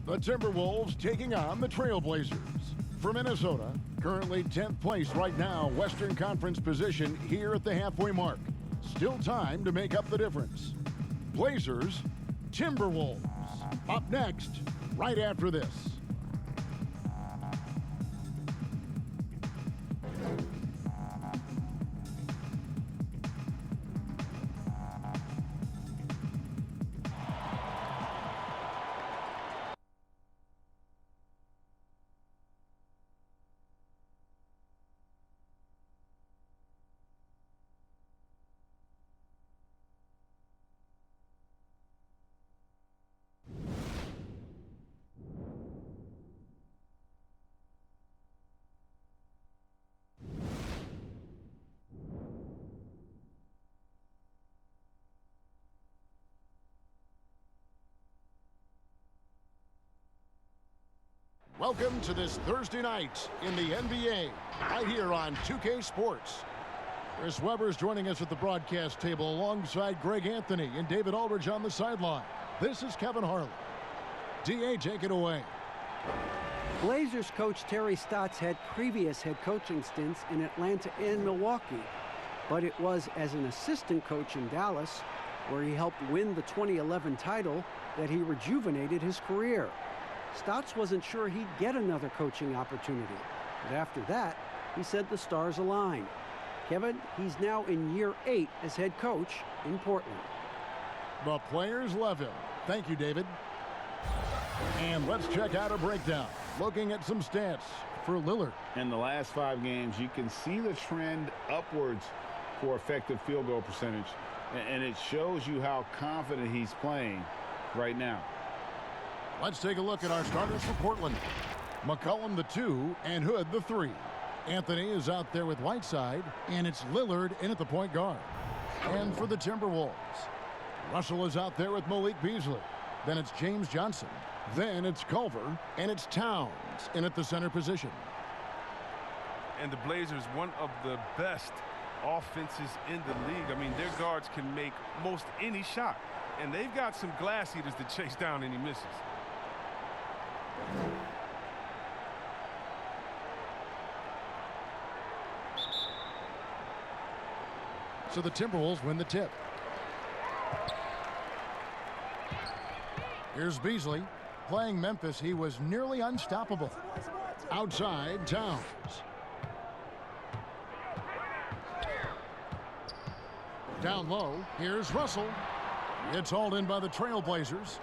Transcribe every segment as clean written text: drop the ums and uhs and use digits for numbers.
The Timberwolves taking on the Trailblazers. For Minnesota, currently 10th place right now, Western Conference position here at the halfway mark. Still time to make up the difference. Blazers, Timberwolves. Up next, right after this. Welcome to this Thursday night in the NBA, right here on 2K Sports. Chris Webber's joining us at the broadcast table alongside Greg Anthony and David Aldridge on the sideline. This is Kevin Harlan. DA, take it away. Blazers coach Terry Stotts had previous head coaching stints in Atlanta and Milwaukee, but it was as an assistant coach in Dallas, where he helped win the 2011 title, that he rejuvenated his career. Stotts wasn't sure he'd get another coaching opportunity, but after that, he said the stars aligned. Kevin, he's now in year 8 as head coach in Portland. The players love him. Thank you, David. And let's check out a breakdown, looking at some stats for Lillard. In the last 5 games, you can see the trend upwards for effective field goal percentage, and it shows you how confident he's playing right now. Let's take a look at our starters for Portland. McCollum the 2 and Hood the 3. Anthony is out there with Whiteside, and it's Lillard in at the point guard. And for the Timberwolves, Russell is out there with Malik Beasley. Then it's James Johnson. Then it's Culver, and it's Towns in at the center position. And the Blazers, one of the best offenses in the league. I mean, their guards can make most any shot, and they've got some glass eaters to chase down any misses. So the Timberwolves win the tip. Here's Beasley. Playing Memphis, he was nearly unstoppable. Outside, Towns. Down low, here's Russell. It's hauled in by the Trailblazers.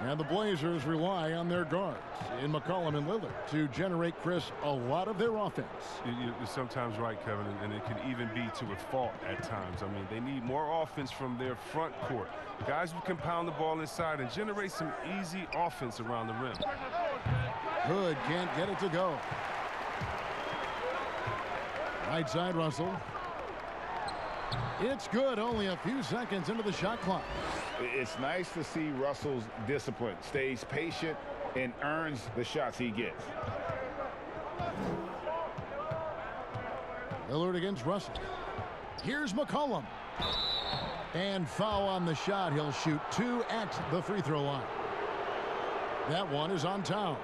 And the Blazers rely on their guards in McCollum and Lillard to generate, Chris, a lot of their offense. You're sometimes right, Kevin, and it can even be to a fault at times. I mean, they need more offense from their front court. Guys who can pound the ball inside and generate some easy offense around the rim. Hood can't get it to go. Right side, Russell. It's good, only a few seconds into the shot clock. It's nice to see Russell's discipline, stays patient, and earns the shots he gets. Lillard against Russell. Here's McCollum. And foul on the shot. He'll shoot 2 at the free throw line. That one is on Towns.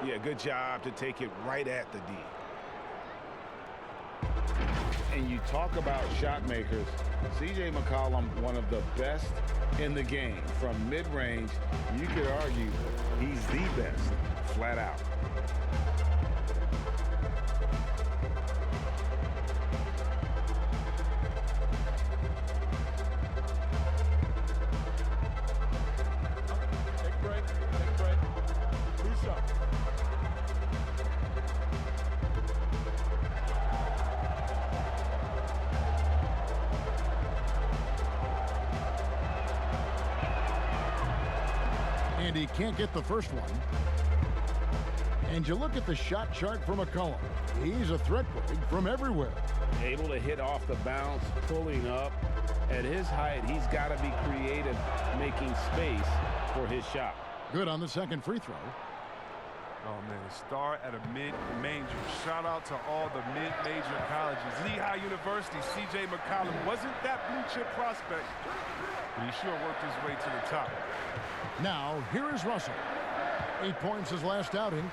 Yeah, good job to take it right at the D. And you talk about shot makers, C.J. McCollum, one of the best in the game. From mid-range, you could argue he's the best, flat out. Take a break. Who's up? And he can't get the first one. And you look at the shot chart for McCollum. He's a threat big from everywhere. Able to hit off the bounce, pulling up. At his height, he's got to be creative, making space for his shot. Good on the second free throw. Oh, man, a star at a mid-major. Shout out to all the mid-major colleges. Lehigh University, C.J. McCollum wasn't that blue-chip prospect, but he sure worked his way to the top. Now, here is Russell. 8 points his last outing.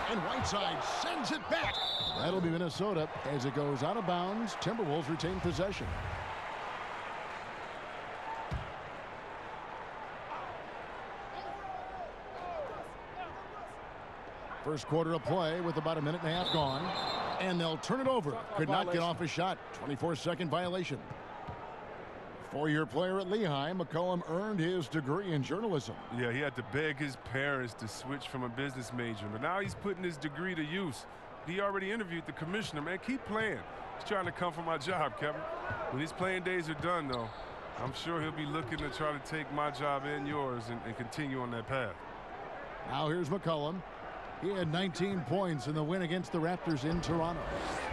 And Whiteside sends it back. That'll be Minnesota as it goes out of bounds. Timberwolves retain possession. First quarter of play with about a minute and a half gone. And they'll turn it over. Could not get off a shot. 24-second violation. Four-year player at Lehigh, McCollum earned his degree in journalism. Yeah, he had to beg his parents to switch from a business major, but now he's putting his degree to use. He already interviewed the commissioner. Man, keep playing. He's trying to come for my job, Kevin. When his playing days are done, though, I'm sure he'll be looking to try to take my job and yours and continue on that path. Now here's McCollum. He had 19 points in the win against the Raptors in Toronto.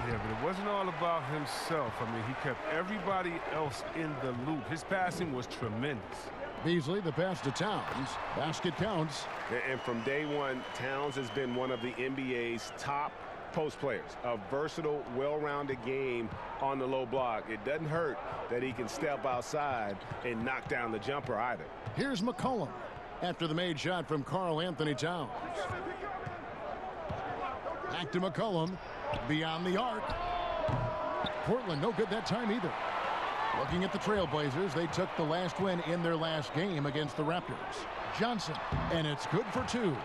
Yeah, but it wasn't all about himself. I mean, he kept everybody else in the loop. His passing was tremendous. Beasley, the pass to Towns. Basket counts. And from day one, Towns has been one of the NBA's top post players. A versatile, well-rounded game on the low block. It doesn't hurt that he can step outside and knock down the jumper either. Here's McCollum after the made shot from Karl Anthony Towns. Back to McCollum. Beyond the arc. Portland no good that time either. Looking at the Trailblazers, they took the last win in their last game against the Raptors. Johnson, and it's good for two.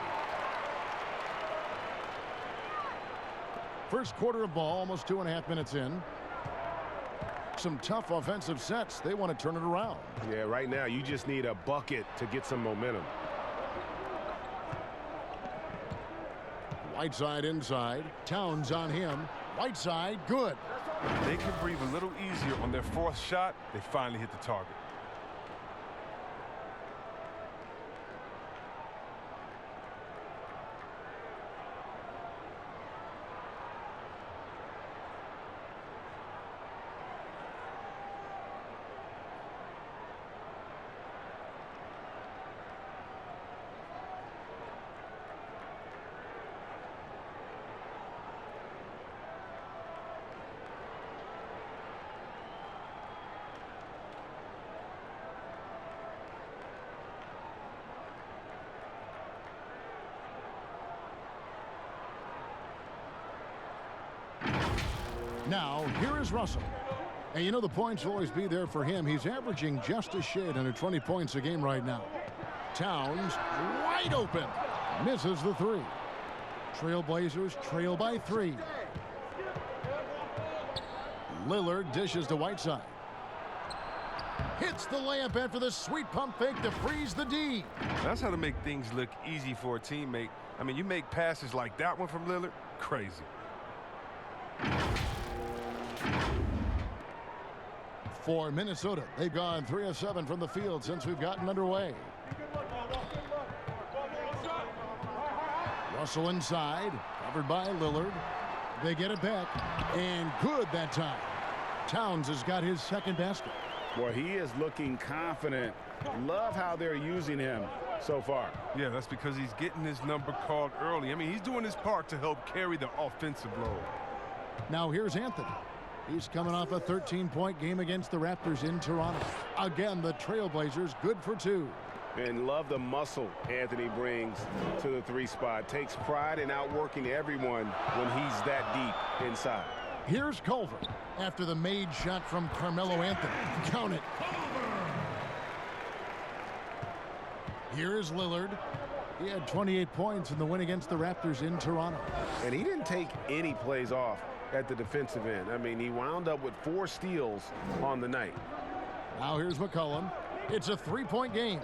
First quarter of ball, almost 2.5 minutes in. Some tough offensive sets. They want to turn it around. Yeah, right now you just need a bucket to get some momentum. Whiteside inside. Towns on him. Whiteside, good. They can breathe a little easier on their fourth shot. They finally hit the target. Now, here is Russell. And you know the points will always be there for him. He's averaging just a shade under 20 points a game right now. Towns wide open. Misses the three. Trailblazers trail by 3. Lillard dishes to Whiteside. Hits the layup after the sweet pump fake to freeze the D. That's how to make things look easy for a teammate. I mean, you make passes like that one from Lillard, crazy. For Minnesota, they've gone 3 of 7 from the field since we've gotten underway. Russell inside, covered by Lillard. They get it back, and good that time. Towns has got his second basket. Boy, he is looking confident. Love how they're using him so far. Yeah, that's because he's getting his number called early. I mean, he's doing his part to help carry the offensive load. Now here's Anthony. He's coming off a 13-point game against the Raptors in Toronto. Again, the Trailblazers good for 2. And love the muscle Anthony brings to the 3 spot. Takes pride in outworking everyone when he's that deep inside. Here's Culver after the made shot from Carmelo Anthony. Count it. Here's Lillard. He had 28 points in the win against the Raptors in Toronto. And he didn't take any plays off at the defensive end. I mean, he wound up with 4 steals on the night. Now here's McCollum. It's a 3-point game.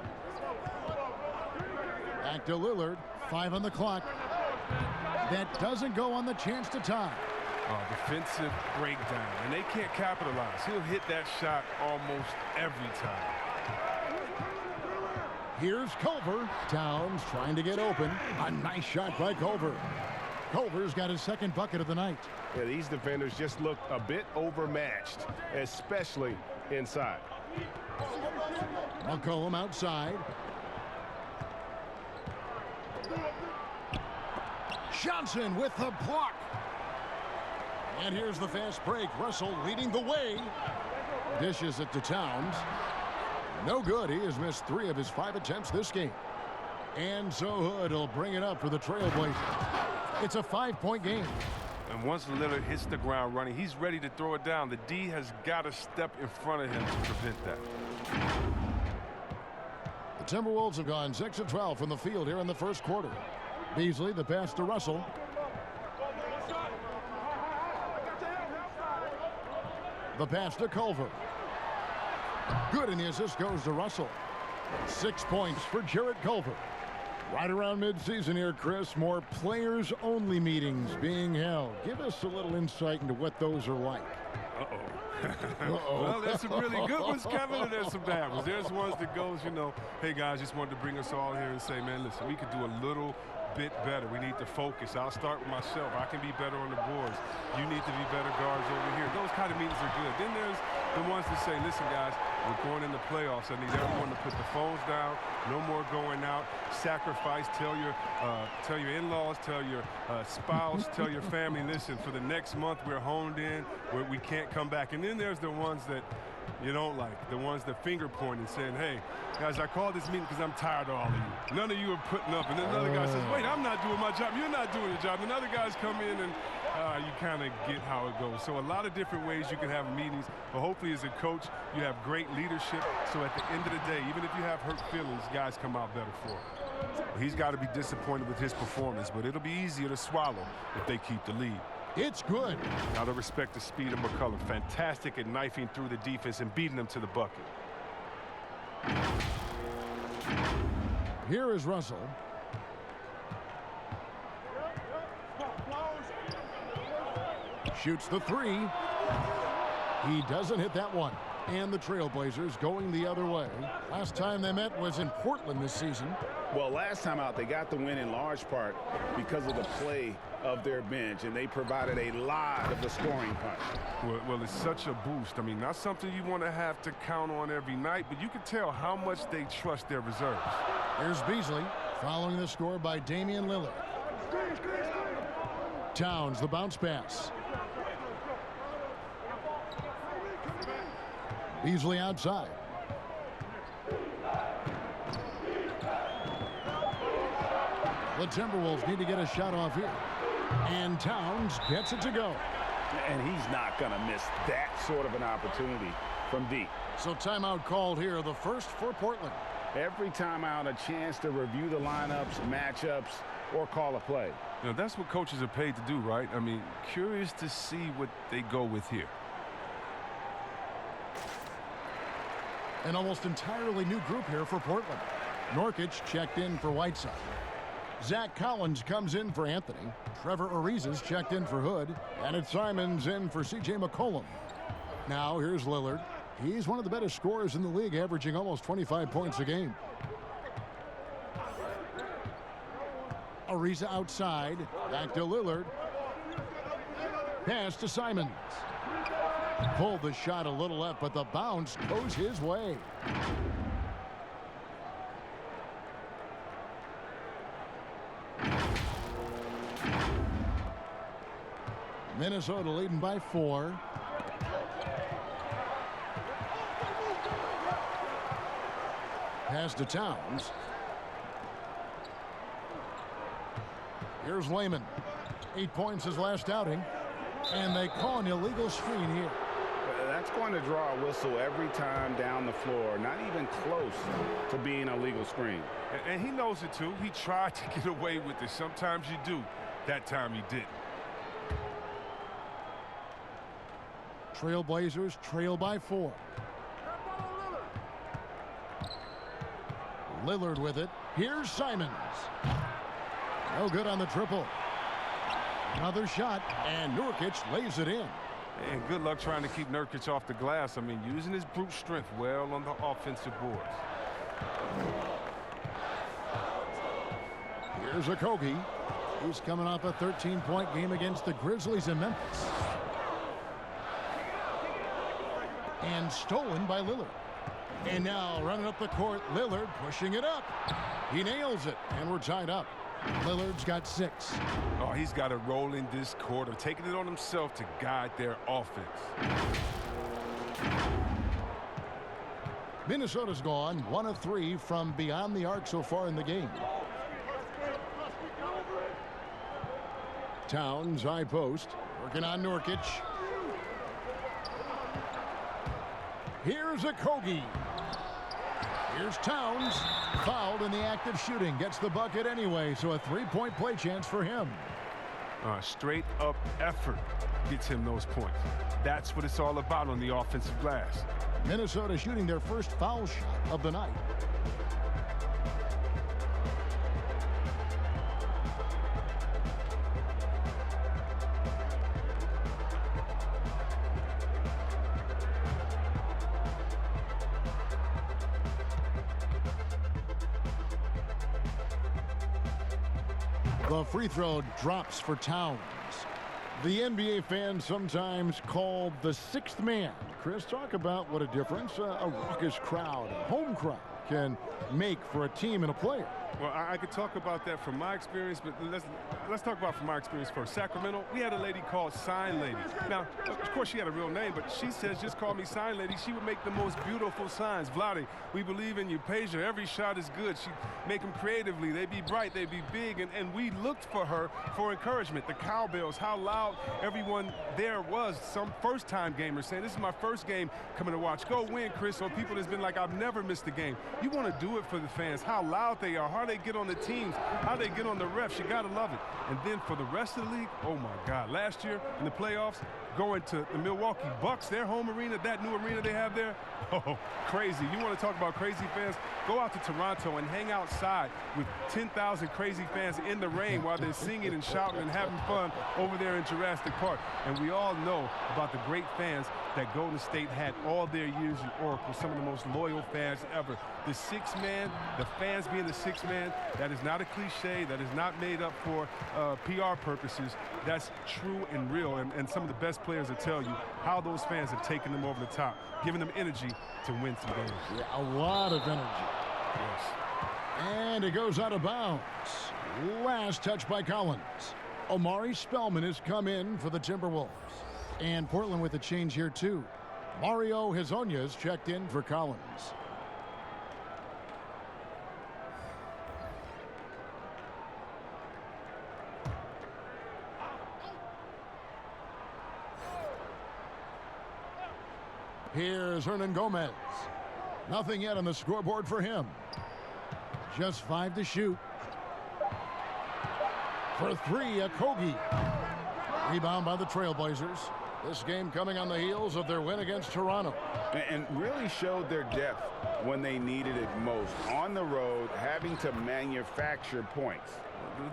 Back to Lillard. 5 on the clock. That doesn't go on the chance to tie. Defensive breakdown, and they can't capitalize. He'll hit that shot almost every time. Here's Culver. Towns trying to get open. A nice shot by Culver. Culver's got his second bucket of the night. Yeah, these defenders just look a bit overmatched, especially inside. McCollum outside. Johnson with the block. And here's the fast break. Russell leading the way. Dishes it to Towns. No good. He has missed 3 of his 5 attempts this game. And so Hood will bring it up for the Trailblazers. It's a 5-point game. And once Lillard hits the ground running, he's ready to throw it down. The D has got to step in front of him to prevent that. The Timberwolves have gone 6 of 12 from the field here in the first quarter. Beasley, the pass to Russell. The pass to Culver. Good, and the assist goes to Russell. 6 points for Jarrett Culver. Right around midseason here, Chris, more players-only meetings being held. Give us a little insight into what those are like. Well, there's some really good ones, Kevin, and there's some bad ones. There's ones that goes, you know, hey, guys, just wanted to bring us all here and say, man, listen, we could do a little bit better. We need to focus. I'll start with myself. I can be better on the boards. You need to be better guards over here. Those kind of meetings are good. Then there's the ones that say, listen, guys, we're going in the playoffs. I need everyone to put the phones down. No more going out. Sacrifice. Tell your in-laws, tell your spouse, tell your family, listen, for the next month we're honed in, we can't come back. And then there's the ones that you don't like, the ones that finger point and saying, hey, guys, I called this meeting because I'm tired of all of you. None of you are putting up. And then another guy says, wait, I'm not doing my job. You're not doing your job. And other guys come in and you kind of get how it goes. So a lot of different ways you can have meetings, but hopefully as a coach, you have great leadership. So at the end of the day, even if you have hurt feelings, guys come out better for it. He's got to be disappointed with his performance, but it'll be easier to swallow if they keep the lead. It's good. Now to respect the speed of McCullough. Fantastic at knifing through the defense and beating them to the bucket. Here is Russell. Shoots the 3. He doesn't hit that one. And the Trailblazers going the other way. Last time they met was in Portland this season. Well, last time out, they got the win in large part because of the play of their bench, and they provided a lot of the scoring punch. Well, it's such a boost. I mean, not something you want to have to count on every night, but you can tell how much they trust their reserves. Here's Beasley following the score by Damian Lillard. Towns, the bounce pass. Beasley outside. The Timberwolves need to get a shot off here. And Towns gets it to go. And he's not going to miss that sort of an opportunity from deep. So timeout called here, the first for Portland. Every timeout, a chance to review the lineups, matchups, or call a play. You know, that's what coaches are paid to do, right? I mean, curious to see what they go with here. An almost entirely new group here for Portland. Nurkic checked in for Whiteside. Zach Collins comes in for Anthony. Trevor Ariza's checked in for Hood. And it's Simons in for C.J. McCollum. Now here's Lillard. He's one of the better scorers in the league, averaging almost 25 points a game. Ariza outside. Back to Lillard. Pass to Simons. Pulled the shot a little left, but the bounce goes his way. Minnesota leading by 4. Pass to Towns. Here's Layman. 8 points his last outing. And they call an illegal screen here. That's going to draw a whistle every time down the floor. Not even close to being a legal screen. And he knows it, too. He tried to get away with it. Sometimes you do. That time he didn't. Trailblazers trail by 4. Lillard with it. Here's Simons. No good on the triple. Another shot, and Nurkic lays it in. And good luck trying to keep Nurkic off the glass. I mean, using his brute strength well on the offensive boards. Here's Okogie. He's coming off a 13-point game against the Grizzlies in Memphis. And stolen by Lillard. And now running up the court, Lillard pushing it up. He nails it, and we're tied up. Lillard's got 6. Oh, he's got to roll in this quarter, taking it on himself to guide their offense. Minnesota's gone 1 of 3 from beyond the arc so far in the game. Towns, high post, working on Nurkic. Here's Okogie. Here's Towns, fouled in the act of shooting. Gets the bucket anyway, so a 3-point play chance for him. Straight up effort gets him those points. That's what it's all about on the offensive glass. Minnesota shooting their first foul shot of the night. The free throw drops for Towns. The NBA fans sometimes called the 6th man. Chris, talk about what a difference a raucous crowd, a home crowd, can make for a team and a player. Well, I could talk about that from my experience, but let's talk about from my experience first. Sacramento, we had a lady called Sign Lady. Now, of course, she had a real name, but she says, just call me Sign Lady. She would make the most beautiful signs. Vlade, we believe in you. Peja, every shot is good. She'd make them creatively. They'd be bright. They'd be big. And we looked for her for encouragement. The cowbells, how loud everyone there was. Some first-time gamers saying, this is my first game coming to watch. Go win, Chris. Or people that's been like, I've never missed a game. You want to do it for the fans, how loud they are, how they get on the teams, how they get on the refs. You got to love it. And then for the rest of the league, oh, my God. Last year in the playoffs, going to the Milwaukee Bucks, their home arena, that new arena they have there, oh, crazy. You want to talk about crazy fans? Go out to Toronto and hang outside with 10,000 crazy fans in the rain while they're singing and shouting and having fun over there in Jurassic Park. And we all know about the great fans that Golden State had all their years in Oracle, some of the most loyal fans ever. The 6th man, the fans being the 6th man, that is not a cliche. That is not made up for PR purposes. That's true and real. And some of the best players will tell you how those fans have taken them over the top, giving them energy to win some games. Yeah, a lot of energy. Yes. And it goes out of bounds. Last touch by Collins. Omari Spellman has come in for the Timberwolves. And Portland with a change here, too. Mario Hezonja's checked in for Collins. Here's Hernan Gomez. Nothing yet on the scoreboard for him. Just 5 to shoot. For 3, Okogie. Rebound by the Trailblazers. This game coming on the heels of their win against Toronto. And really showed their depth when they needed it most. On the road, having to manufacture points.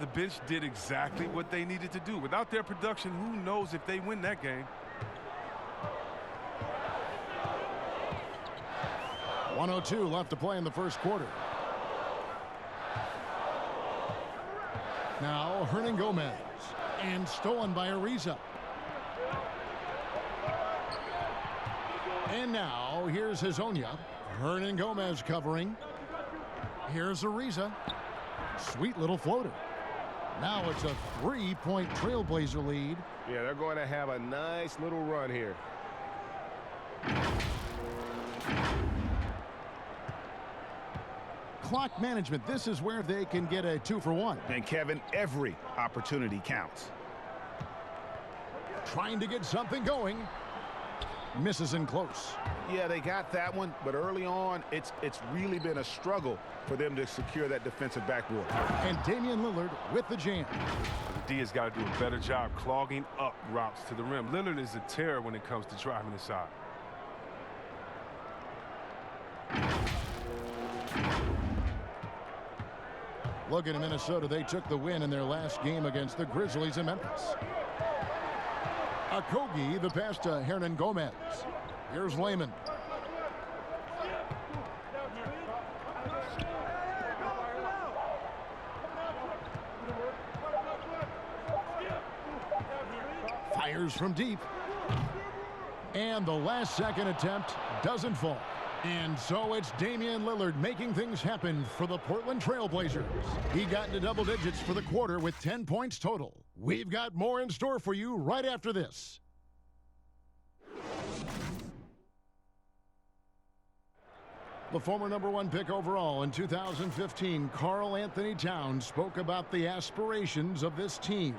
The bench did exactly what they needed to do. Without their production, who knows if they win that game. 1:02 left to play in the first quarter. Now Hernan Gomez, and stolen by Ariza. And now here's Hezonja. Hernan Gomez covering. Here's Ariza. Sweet little floater. Now it's a 3-point Trailblazer lead. Yeah, they're going to have a nice little run here. Clock management. This is where they can get a 2-for-1. And Kevin, every opportunity counts. Trying to get something going. Misses in close. Yeah, they got that one, but early on, it's really been a struggle for them to secure that defensive backboard. And Damian Lillard with the jam. The D has got to do a better job clogging up routes to the rim. Lillard is a terror when it comes to driving inside. Looking at Minnesota, they took the win in their last game against the Grizzlies in Memphis. Okogie, the pass to Hernan Gomez. Here's Layman. Fires from deep. And the last second attempt doesn't fall. And so it's Damian Lillard making things happen for the Portland Trailblazers. He got into double digits for the quarter with 10 points total. We've got more in store for you right after this. The former #1 pick overall in 2015, Karl Anthony Towns, spoke about the aspirations of this team.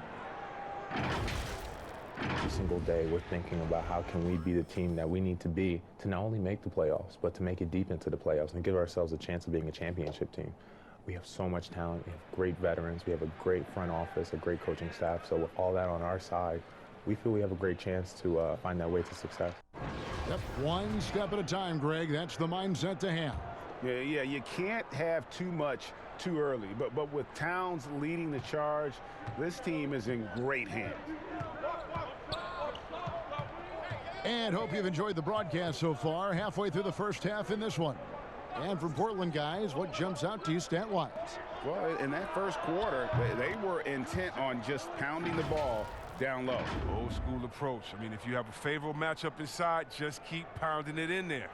Every single day we're thinking about how can we be the team that we need to be to not only make the playoffs, but to make it deep into the playoffs and give ourselves a chance of being a championship team. We have so much talent. We have great veterans. We have a great front office, a great coaching staff. So with all that on our side, we feel we have a great chance to find that way to success. Yep, one step at a time, Greg. That's the mindset to have. Yeah, you can't have too much too early. But with Towns leading the charge, this team is in great hands. And hope you've enjoyed the broadcast so far. Halfway through the first half in this one. And from Portland, guys, what jumps out to you stat-wise? Well, in that first quarter, they were intent on just pounding the ball down low. Old school approach. I mean, if you have a favorable matchup inside, just keep pounding it in there.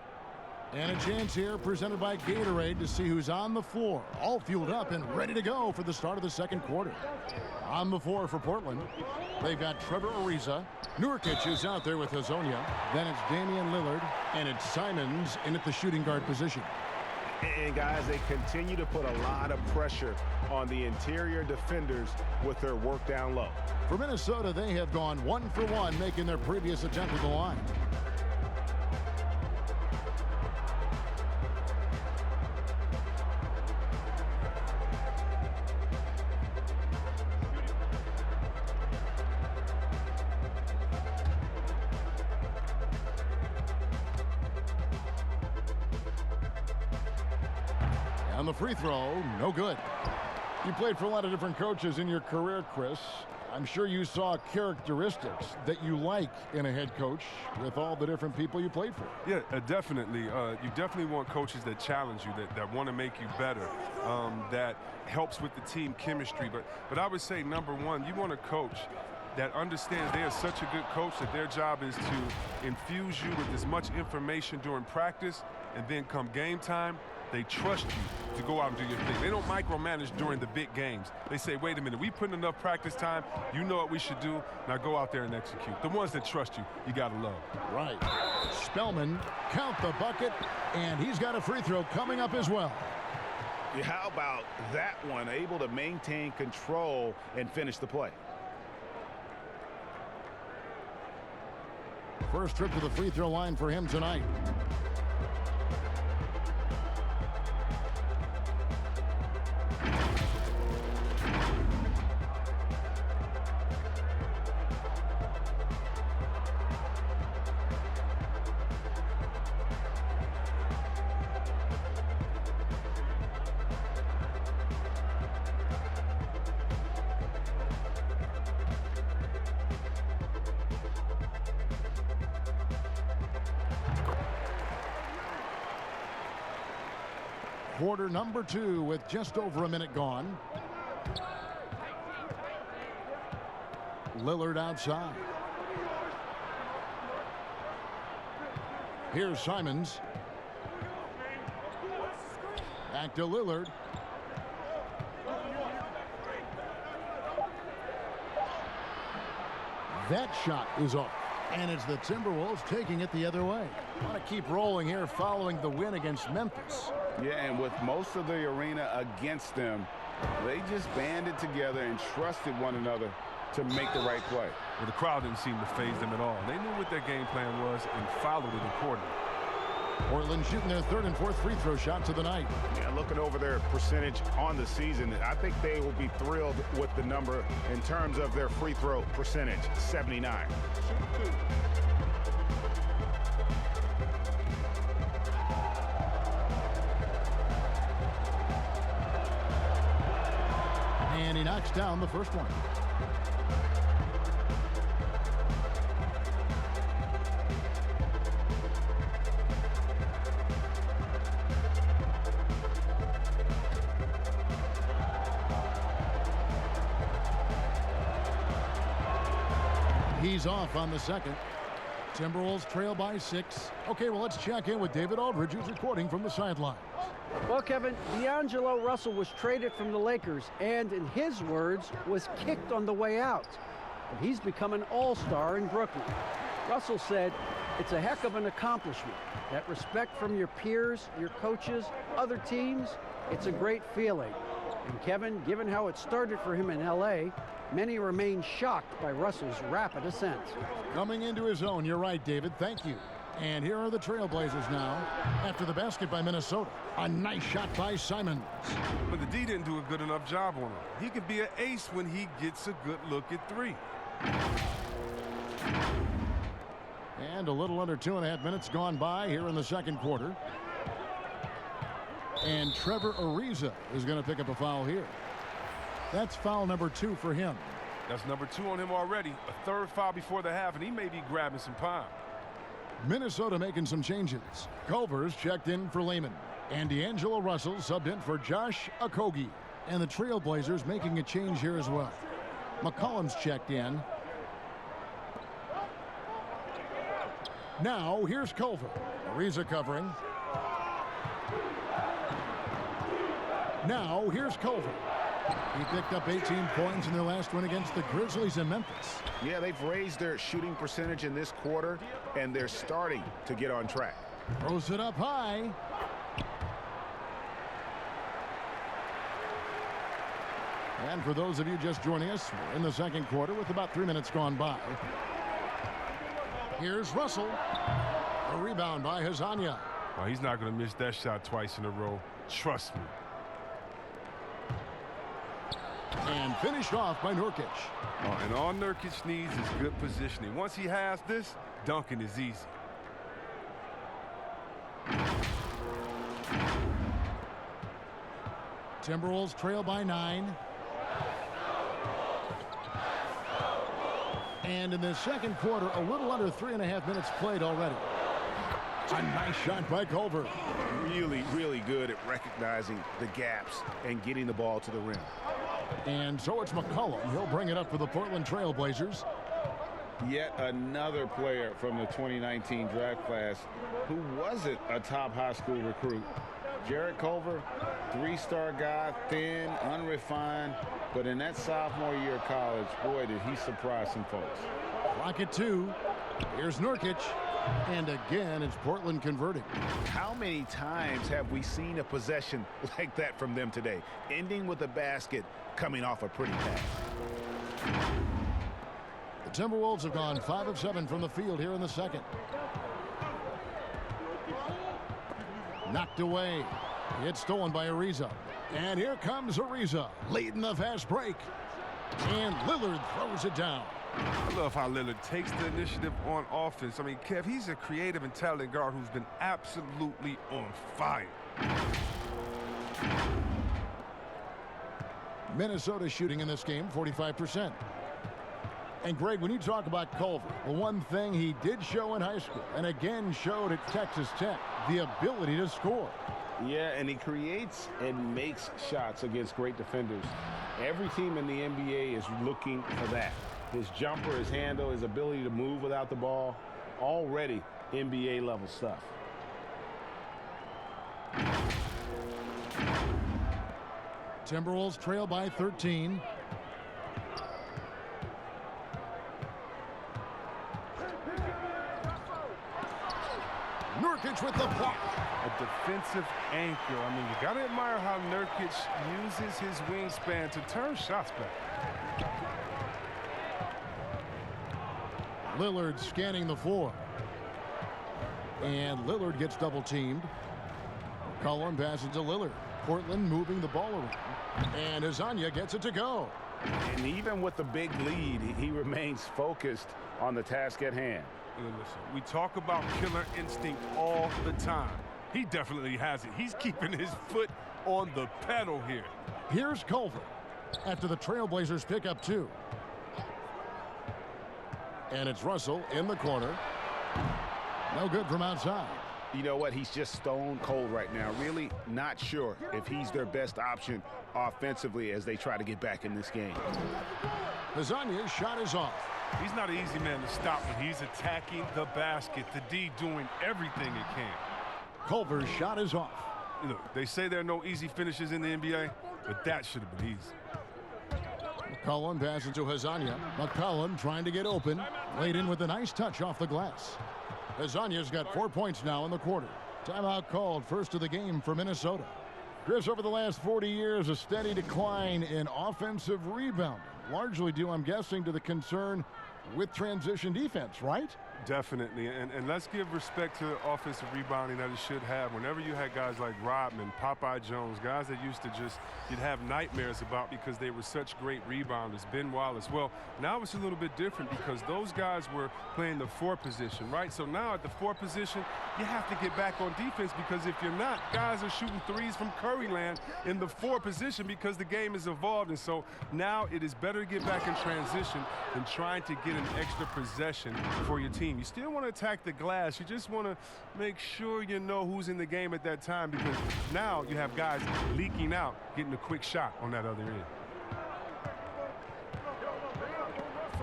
And a chance here presented by Gatorade to see who's on the floor. All fueled up and ready to go for the start of the second quarter. On the floor for Portland, they've got Trevor Ariza. Nurkic is out there with Hazonia. Then it's Damian Lillard. And it's Simons in at the shooting guard position. And, guys, they continue to put a lot of pressure on the interior defenders with their work down low. For Minnesota, they have gone 1 for 1, making their previous attempt at the line. On the free throw, no good. You played for a lot of different coaches in your career, Chris. I'm sure you saw characteristics that you like in a head coach with all the different people you played for. Yeah, definitely. You definitely want coaches that challenge you, that want to make you better, that helps with the team chemistry. But I would say, #1, you want a coach that understands they are such a good coach that their job is to infuse you with as much information during practice, and then come game time, they trust you to go out and do your thing. They don't micromanage during the big games. They say, wait a minute, we put in enough practice time. You know what we should do. Now go out there and execute. The ones that trust you, you got to love. Right. Spellman, count the bucket, and he's got a free throw coming up as well. Yeah, how about that one? Able to maintain control and finish the play. First trip to the free throw line for him tonight. Quarter #2 with just over a minute gone. Lillard outside. Here's Simons. Back to Lillard. That shot is off. And it's the Timberwolves taking it the other way. Want to keep rolling here following the win against Memphis. Yeah, and with most of the arena against them, they just banded together and trusted one another to make the right play. Well, the crowd didn't seem to faze them at all. They knew what their game plan was and followed it accordingly. Portland shooting their third and fourth free throw shots of the night. Yeah, looking over their percentage on the season, I think they will be thrilled with the number in terms of their free throw percentage, 79. And he knocks down the first one. He's off on the second. Timberwolves trail by 6. Okay, well, let's check in with David Aldridge, who's reporting from the sidelines. Well, Kevin, D'Angelo Russell was traded from the Lakers and, in his words, was kicked on the way out. But he's become an all-star in Brooklyn. Russell said, "It's a heck of an accomplishment. That respect from your peers, your coaches, other teams, it's a great feeling." And Kevin, given how it started for him in L.A., many remain shocked by Russell's rapid ascent. Coming into his own, you're right, David. Thank you. And here are the Trailblazers now after the basket by Minnesota. A nice shot by Simons. But the D didn't do a good enough job on him. He can be an ace when he gets a good look at 3. And a little under 2.5 minutes gone by here in the second quarter. And Trevor Ariza is going to pick up a foul here. That's foul number 2 for him. That's number 2 on him already. A third foul before the half, and he may be grabbing some time. Minnesota making some changes. Culver's checked in for Lehman. And D'Angelo Russell subbed in for Josh Okogie. And the Trailblazers making a change here as well. McCollum's checked in. Now here's Culver. Ariza covering. Now here's Culver. He picked up 18 points in their last win against the Grizzlies in Memphis. Yeah, they've raised their shooting percentage in this quarter, and they're starting to get on track. Throws it up high. And for those of you just joining us, we're in the second quarter with about 3 minutes gone by. Here's Russell. A rebound by Hazanya. Oh, he's not going to miss that shot twice in a row. Trust me. And finished off by Nurkic. Oh, and all Nurkic needs is good positioning. Once he has this, dunking is easy. Timberwolves trail by 9. And in the second quarter, a little under 3.5 minutes played already. A nice shot by Culver. Really, really good at recognizing the gaps and getting the ball to the rim. And so it's McCollum. He'll bring it up for the Portland Trailblazers. Yet another player from the 2019 draft class who wasn't a top high school recruit. Jarrett Culver, 3-star guy, thin, unrefined, but in that sophomore year of college, boy, did he surprise some folks. Clock at 2. Here's Nurkic. And again, it's Portland converting. How many times have we seen a possession like that from them today, ending with a basket coming off a pretty pass? The Timberwolves have gone 5 of 7 from the field here in the second. Knocked away. It's stolen by Ariza. And here comes Ariza, leading the fast break. And Lillard throws it down. I love how Lillard takes the initiative on offense. I mean, Kev, he's a creative and talented guard who's been absolutely on fire. Minnesota shooting in this game 45%. And Greg, when you talk about Culver, the one thing he did show in high school and again showed at Texas Tech, the ability to score. Yeah, and he creates and makes shots against great defenders. Every team in the NBA is looking for that. His jumper, his handle, his ability to move without the ball, already NBA level stuff. Timberwolves trail by 13. Nurkic with the block. A defensive anchor. I mean, you got to admire how Nurkic uses his wingspan to turn shots back. Lillard scanning the floor. And Lillard gets double teamed. Cullen passes to Lillard. Portland moving the ball around. And Hazanya gets it to go. And even with the big lead, he remains focused on the task at hand. Listen, we talk about killer instinct all the time. He definitely has it. He's keeping his foot on the pedal here. Here's Culver after the Trailblazers pick up 2. And it's Russell in the corner. No good from outside. You know what? He's just stone cold right now. Really not sure if he's their best option offensively as they try to get back in this game. Hazanya's shot is off. He's not an easy man to stop when he's attacking the basket. The D doing everything it can. Culver's shot is off. Look, they say there are no easy finishes in the NBA, but that should have been easy. McCollum passes to Hazanya. McCollum trying to get open. Laid in with a nice touch off the glass. Hazanya's got 4 points now in the quarter. Timeout called, first of the game for Minnesota. Chris, over the last 40 years, a steady decline in offensive rebounding. Largely due, I'm guessing, to the concern with transition defense, right? Definitely, and let's give respect to the offensive rebounding that it should have. Whenever you had guys like Rodman, Popeye Jones, guys that used to just, you'd have nightmares about because they were such great rebounders, Ben Wallace. Well, now it's a little bit different because those guys were playing the 4 position, right? So now at the 4 position, you have to get back on defense because if you're not, guys are shooting threes from Curry land in the 4 position because the game has evolved. And so now it is better to get back in transition than trying to get an extra possession for your team. You still want to attack the glass. You just want to make sure you know who's in the game at that time because now you have guys leaking out, getting a quick shot on that other end.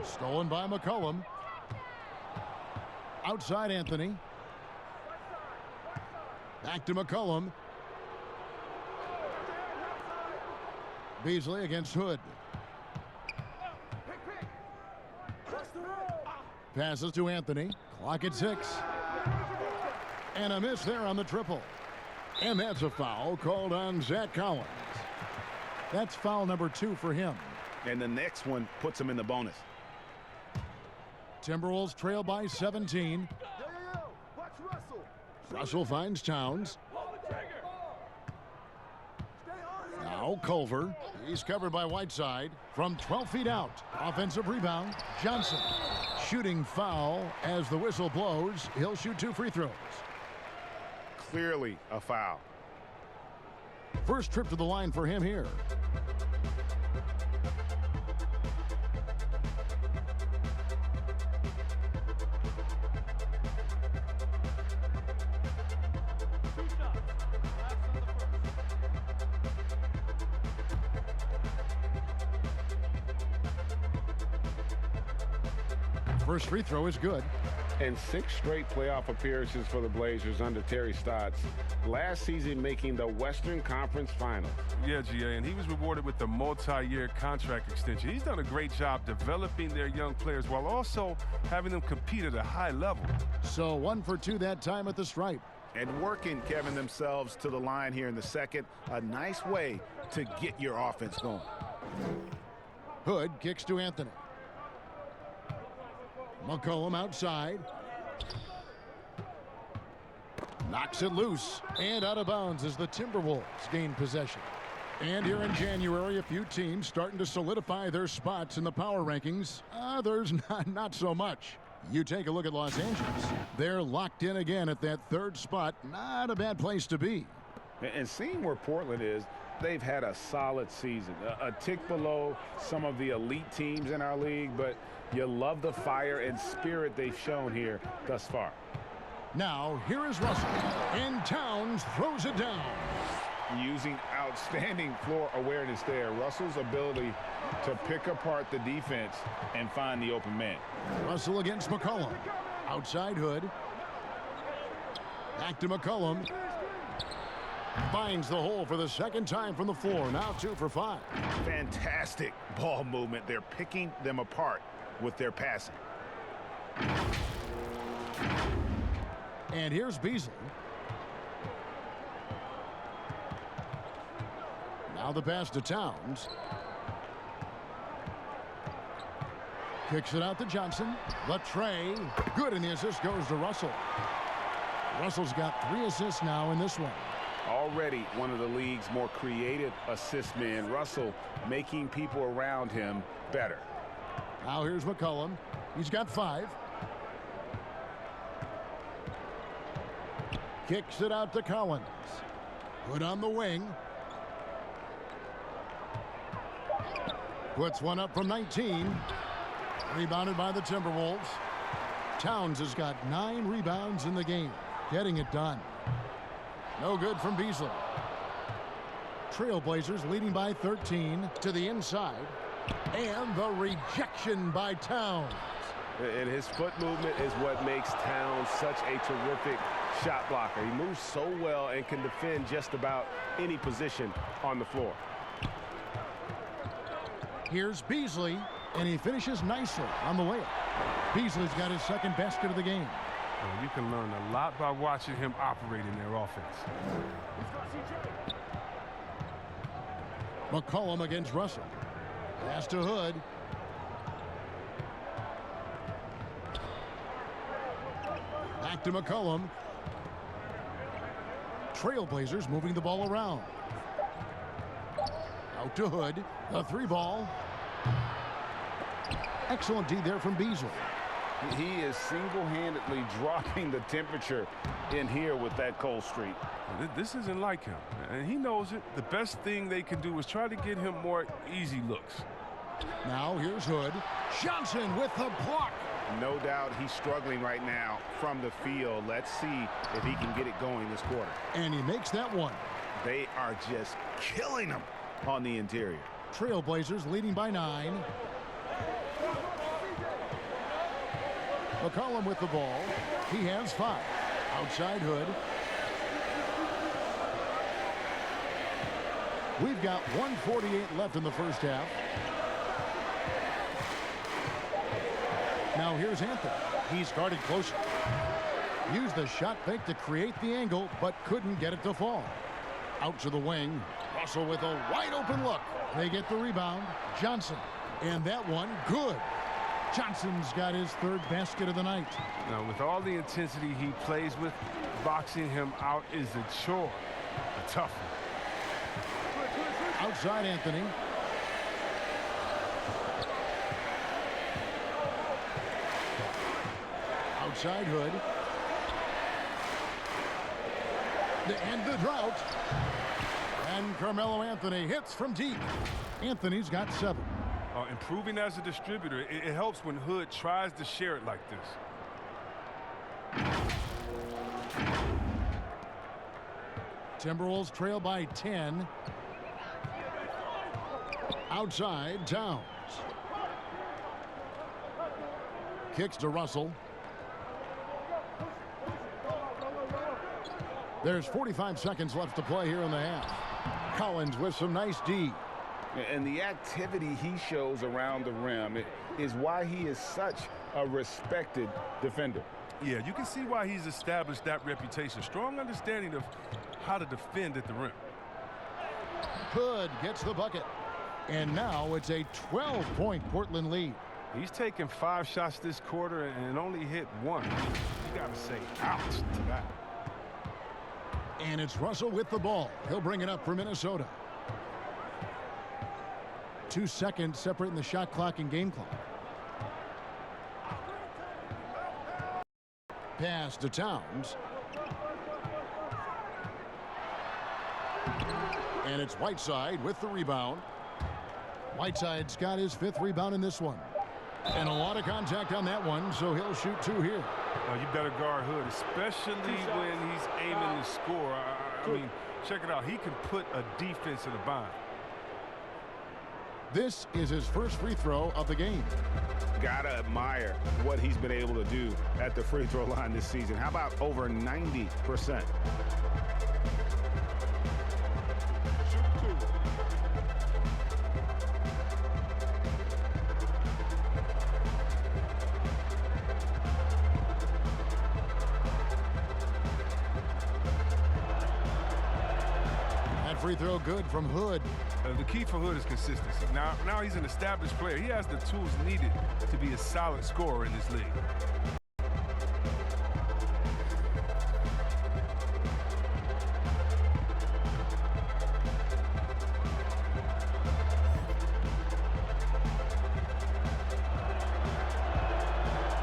Stolen by McCollum. Outside Anthony. Back to McCollum. Beasley against Hood. Passes to Anthony. Clock at 6. And a miss there on the triple. And that's a foul called on Zach Collins. That's foul number 2 for him. And the next one puts him in the bonus. Timberwolves trail by 17. Russell finds Towns. Now Culver. He's covered by Whiteside from 12 feet out. Offensive rebound. Johnson. Shooting foul as the whistle blows. He'll shoot 2 free throws. Clearly a foul. First trip to the line for him here. First free throw is good. And 6 straight playoff appearances for the Blazers under Terry Stotts. Last season making the Western Conference Finals. Yeah, GA, and he was rewarded with the multi-year contract extension. He's done a great job developing their young players while also having them compete at a high level. So 1 for 2 that time at the stripe. And working, Kevin, themselves to the line here in the second. A nice way to get your offense going. Hood kicks to Anthony. McCollum outside. Knocks it loose. And out of bounds as the Timberwolves gain possession. And here in January, a few teams starting to solidify their spots in the power rankings. Others not so much. You take a look at Los Angeles. They're locked in again at that 3rd spot. Not a bad place to be. And seeing where Portland is, they've had a solid season. A tick below some of the elite teams in our league, but you love the fire and spirit they've shown here thus far. Now, here is Russell. And Towns throws it down. Using outstanding floor awareness there. Russell's ability to pick apart the defense and find the open man. Russell against McCollum. Outside Hood. Back to McCollum. Finds the hole for the 2nd time from the floor. Now 2 for 5. Fantastic ball movement. They're picking them apart with their passing. And here's Beasley. Now the pass to Towns. Kicks it out to Johnson. Latre. Good, and the assist goes to Russell. Russell's got 3 assists now in this one. Already one of the league's more creative assist men. Russell making people around him better. Now here's McCollum. He's got 5. Kicks it out to Collins. Put on the wing. Puts one up from 19. Rebounded by the Timberwolves. Towns has got 9 rebounds in the game. Getting it done. No good from Beasley. Trailblazers leading by 13 to the inside. And the rejection by Towns. And his foot movement is what makes Towns such a terrific shot blocker. He moves so well and can defend just about any position on the floor. Here's Beasley, and he finishes nicely on the layup. Beasley's got his second basket of the game. Well, you can learn a lot by watching him operate in their offense. McCollum against Russell. Pass to Hood. Back to McCollum. Trailblazers moving the ball around. Out to Hood. A three ball. Excellent D there from Beasley. He is single-handedly dropping the temperature in here with that cold streak. This isn't like him, and he knows it. The best thing they can do is try to get him more easy looks. Now here's Hood. Johnson with the block. No doubt he's struggling right now from the field. Let's see if he can get it going this quarter. And he makes that one. They are just killing him on the interior. Trailblazers leading by 9. McCollum with the ball. He has 5. Outside Hood. We've got 1:48 left in the first half. Now here's Anthony. He started closer. Used the shot fake to create the angle, but couldn't get it to fall. Out to the wing. Russell with a wide open look. They get the rebound. Johnson. And that one, good. Johnson's got his third basket of the night. Now, with all the intensity he plays with, boxing him out is a chore. A tough one. Outside Anthony. Outside Hood. To end the drought. And Carmelo Anthony hits from deep. Anthony's got 7. Improving as a distributor, it helps when Hood tries to share it like this. Timberwolves trail by 10. Outside Towns. Kicks to Russell. There's 45 seconds left to play here in the half. Collins with some nice D. And the activity he shows around the rim is why he is such a respected defender. Yeah, you can see why he's established that reputation. Strong understanding of how to defend at the rim. Hood gets the bucket. And now it's a 12-point Portland lead. He's taken 5 shots this quarter and only hit 1. You got to say ouch to that. And it's Russell with the ball. He'll bring it up for Minnesota. 2 seconds separating the shot clock and game clock. Pass to Towns. And it's Whiteside with the rebound. Whiteside's got his 5th rebound in this one. And a lot of contact on that one, so he'll shoot 2 here. You better guard Hood, especially when he's aiming to score. I mean, check it out. He can put a defense in a bind. This is his first free throw of the game. Gotta admire what he's been able to do at the free throw line this season. How about over 90%? Free throw good from Hood. The key for Hood is consistency. Now he's an established player. He has the tools needed to be a solid scorer in this league.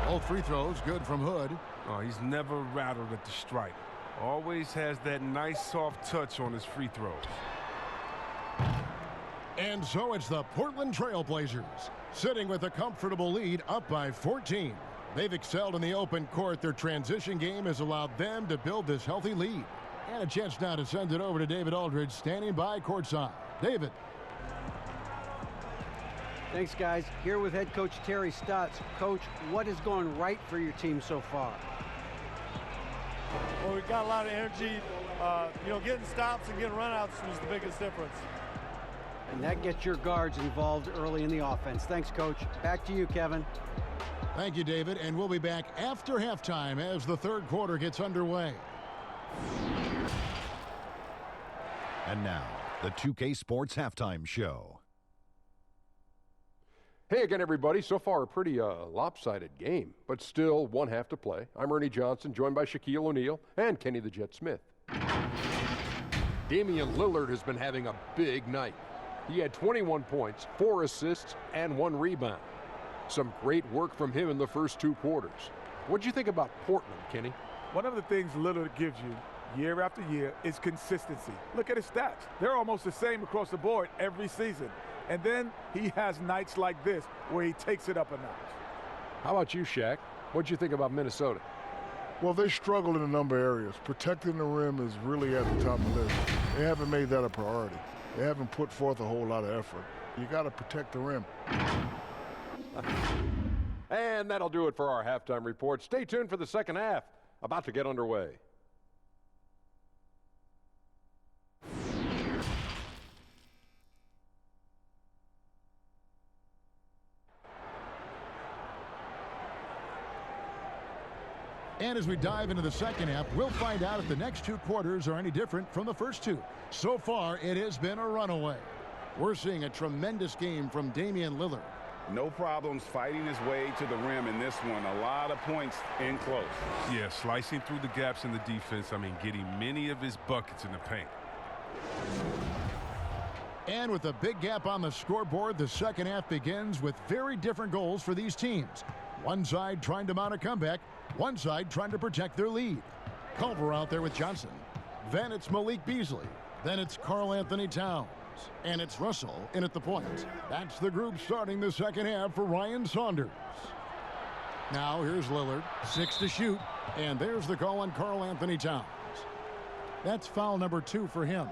Both free throws good from Hood. He's never rattled at the stripe. Always has that nice soft touch on his free throws. And so it's the Portland Trailblazers sitting with a comfortable lead up by 14. They've excelled in the open court. Their transition game has allowed them to build this healthy lead. And a chance now to send it over to David Aldridge standing by courtside. David. Thanks, guys. Here with head coach Terry Stotts. Coach, what is going right for your team so far? Well, we've got a lot of energy. Getting stops and getting runouts was the biggest difference. And that gets your guards involved early in the offense. Thanks, Coach. Back to you, Kevin. Thank you, David. And we'll be back after halftime as the third quarter gets underway. And now, the 2K Sports Halftime Show. Hey again, everybody. So far, a pretty lopsided game, but still one half to play. I'm Ernie Johnson, joined by Shaquille O'Neal and Kenny the Jet Smith. Damian Lillard has been having a big night. He had 21 points, 4 assists, and 1 rebound. Some great work from him in the first 2 quarters. What'd you think about Portland, Kenny? One of the things Lillard gives you year after year is consistency. Look at his stats. They're almost the same across the board every season. And then he has nights like this where he takes it up a notch. How about you, Shaq? What'd you think about Minnesota? Well, they struggled in a number of areas. Protecting the rim is really at the top of the list. They haven't made that a priority. They haven't put forth a whole lot of effort. You got to protect the rim. And that'll do it for our halftime report. Stay tuned for the second half, about to get underway. And as we dive into the second half, we'll find out if the next 2 quarters are any different from the first 2. So far, it has been a runaway. We're seeing a tremendous game from Damian Lillard. No problems fighting his way to the rim in this one. A lot of points in close. Yeah, slicing through the gaps in the defense. Getting many of his buckets in the paint. And with a big gap on the scoreboard, the second half begins with very different goals for these teams. One side trying to mount a comeback, one side trying to protect their lead. Culver out there with Johnson. Then it's Malik Beasley. Then it's Karl Anthony Towns. And it's Russell in at the point. That's the group starting the second half for Ryan Saunders. Now here's Lillard, 6 to shoot. And there's the call on Karl Anthony Towns. That's foul number 2 for him.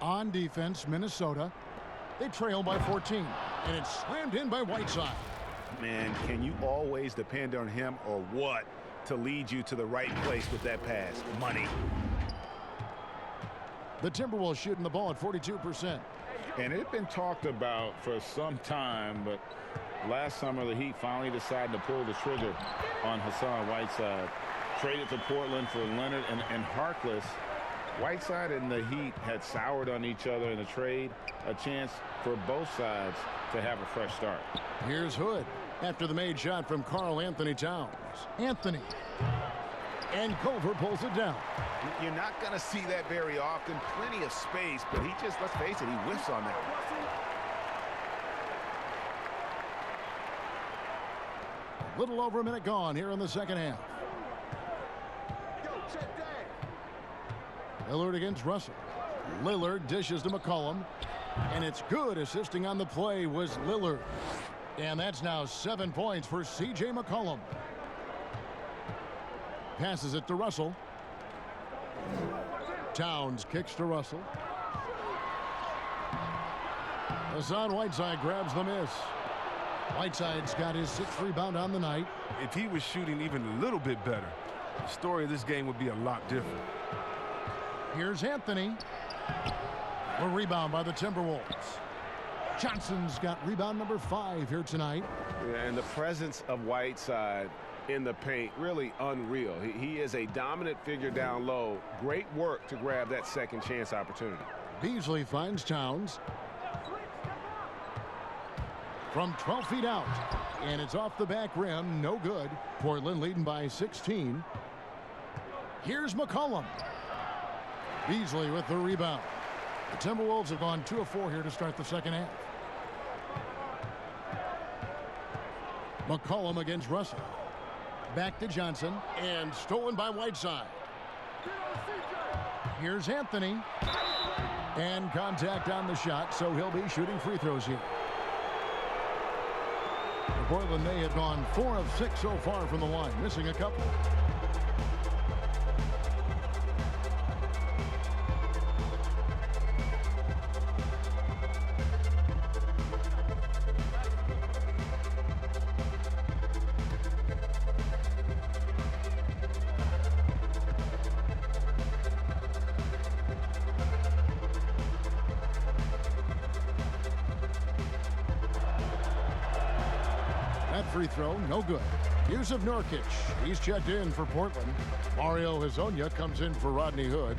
On defense, Minnesota. They trail by 14. And it's slammed in by Whiteside. Man, can you always depend on him or what to lead you to the right place with that pass? Money. The Timberwolves shooting the ball at 42%. And it had been talked about for some time, but last summer the Heat finally decided to pull the trigger on Hassan Whiteside. Traded to Portland for Leonard and Harkless. Whiteside and the Heat had soured on each other in the trade. A chance for both sides to have a fresh start. Here's Hood after the made shot from Karl Anthony Towns. Anthony. And Culver pulls it down. You're not going to see that very often. Plenty of space, but he just, let's face it, he whiffs on that. A little over a minute gone here in the second half. Lillard against Russell. Lillard dishes to McCollum. And it's good. Assisting on the play was Lillard. And that's now 7 points for C.J. McCollum. Passes it to Russell. Towns kicks to Russell. Hassan Whiteside grabs the miss. Whiteside's got his 6th rebound on the night. If he was shooting even a little bit better, the story of this game would be a lot different. Here's Anthony. A rebound by the Timberwolves. Johnson's got rebound number 5 here tonight. Yeah, and the presence of Whiteside in the paint, really unreal. He is a dominant figure down low. Great work to grab that second chance opportunity. Beasley finds Towns. From 12 feet out. And it's off the back rim. No good. Portland leading by 16. Here's McCollum. Beasley with the rebound. The Timberwolves have gone 2 of 4 here to start the second half. McCollum against Russell. Back to Johnson. And stolen by Whiteside. Here's Anthony. And contact on the shot, so he'll be shooting free throws here. Portland may have gone 4 of 6 so far from the line, missing a couple. That free throw, no good. Use of Nurkic. He's checked in for Portland. Mario Hezonja comes in for Rodney Hood.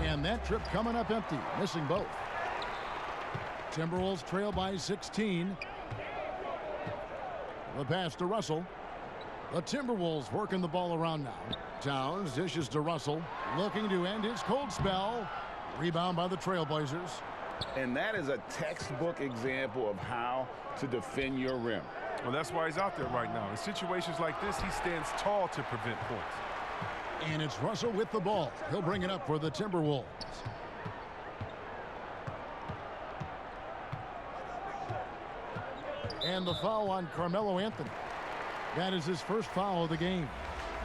And that trip coming up empty, missing both. Timberwolves trail by 16. The pass to Russell. The Timberwolves working the ball around now. Towns dishes to Russell, looking to end his cold spell. Rebound by the Trailblazers. And that is a textbook example of how to defend your rim. Well, that's why he's out there right now. In situations like this, he stands tall to prevent points. And it's Russell with the ball. He'll bring it up for the Timberwolves. And the foul on Carmelo Anthony. That is his first foul of the game.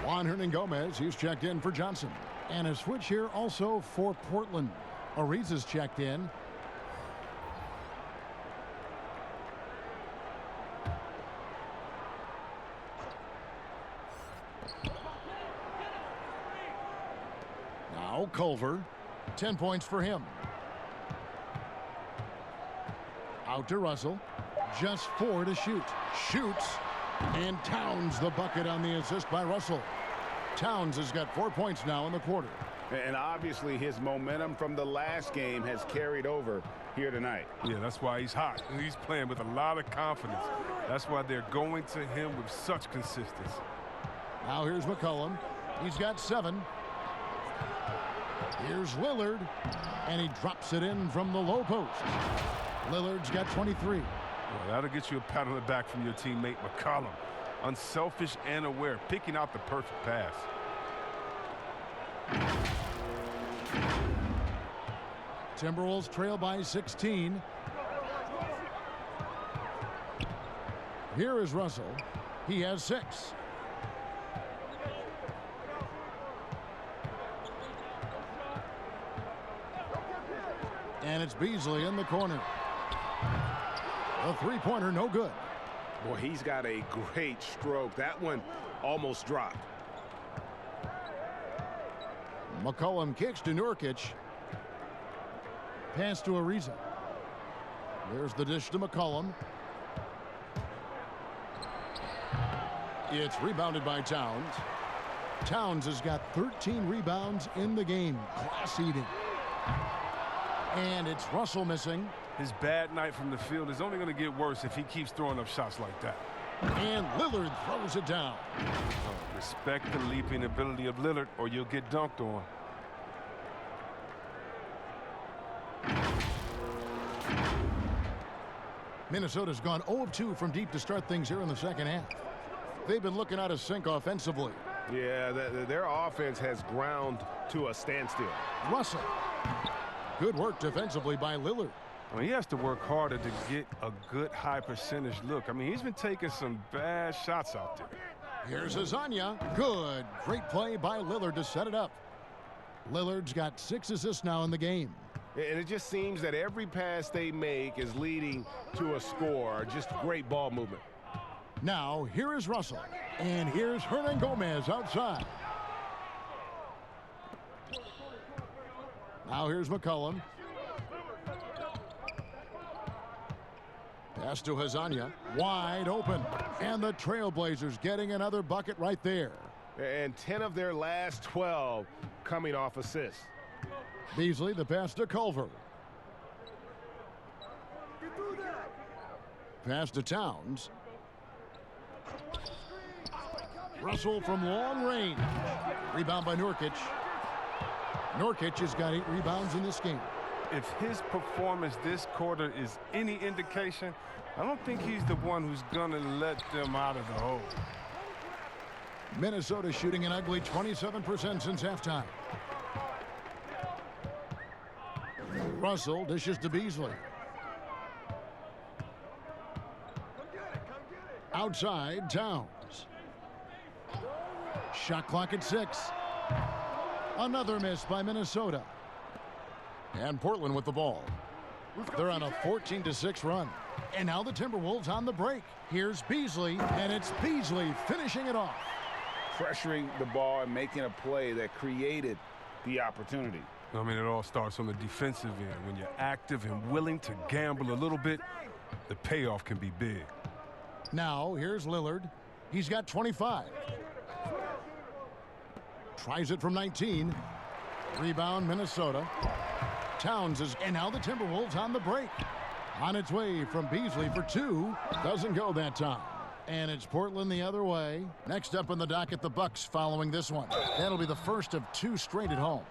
Juan Hernangomez, he's checked in for Johnson. And a switch here also for Portland. Ariza's checked in. Now Culver, 10 points for him. Out to Russell, just 4 to shoot. Shoots, and Towns the bucket on the assist by Russell. Towns has got 4 points now in the quarter. And obviously his momentum from the last game has carried over here tonight. Yeah, that's why he's hot. He's playing with a lot of confidence. That's why they're going to him with such consistency. Now here's McCollum. He's got 7. Here's Lillard, and he drops it in from the low post. Lillard's got 23. Well, that'll get you a pat on the back from your teammate McCollum. Unselfish and aware, picking out the perfect pass. Timberwolves trail by 16. Here is Russell. He has 6. And it's Beasley in the corner. A three-pointer, no good. Boy, he's got a great stroke. That one almost dropped. McCollum kicks to Nurkic. Pass to Ariza. There's the dish to McCollum. It's rebounded by Towns. Towns has got 13 rebounds in the game. Class eating. And it's Russell missing. His bad night from the field is only going to get worse if he keeps throwing up shots like that. And Lillard throws it down. Respect the leaping ability of Lillard or you'll get dunked on. Minnesota's gone 0 of 2 from deep to start things here in the second half. They've been looking out of sync offensively. Yeah, their offense has ground to a standstill. Russell. Good work defensively by Lillard. I mean, he has to work harder to get a good high percentage look. I mean, he's been taking some bad shots out there. Here's Hezonja. Good. Great play by Lillard to set it up. Lillard's got 6 assists now in the game. And it just seems that every pass they make is leading to a score. Just great ball movement. Now, here is Russell. And here's Hernangomez outside. Now here's McCollum. Pass to Hezonja. Wide open. And the Trailblazers getting another bucket right there. And 10 of their last 12 coming off assists. Beasley, the pass to Culver. Pass to Towns. Russell from long range. Rebound by Nurkic. Nurkic has got 8 rebounds in this game. If his performance this quarter is any indication, I don't think he's the one who's going to let them out of the hole. Minnesota shooting an ugly 27% since halftime. Russell dishes to Beasley. Outside, Towns. Shot clock at 6. Another miss by Minnesota. And Portland with the ball. They're on a 14-6 run. And now the Timberwolves on the break. Here's Beasley, and it's Beasley finishing it off. Pressuring the ball and making a play that created the opportunity. I mean, it all starts on the defensive end. When you're active and willing to gamble a little bit, the payoff can be big. Now, here's Lillard. He's got 25. Tries it from 19. Rebound, Minnesota. Towns is, and now the Timberwolves on the break. On its way from Beasley for 2. Doesn't go that time. And it's Portland the other way. Next up on the docket, the Bucks following this one. That'll be the first of 2 straight at home.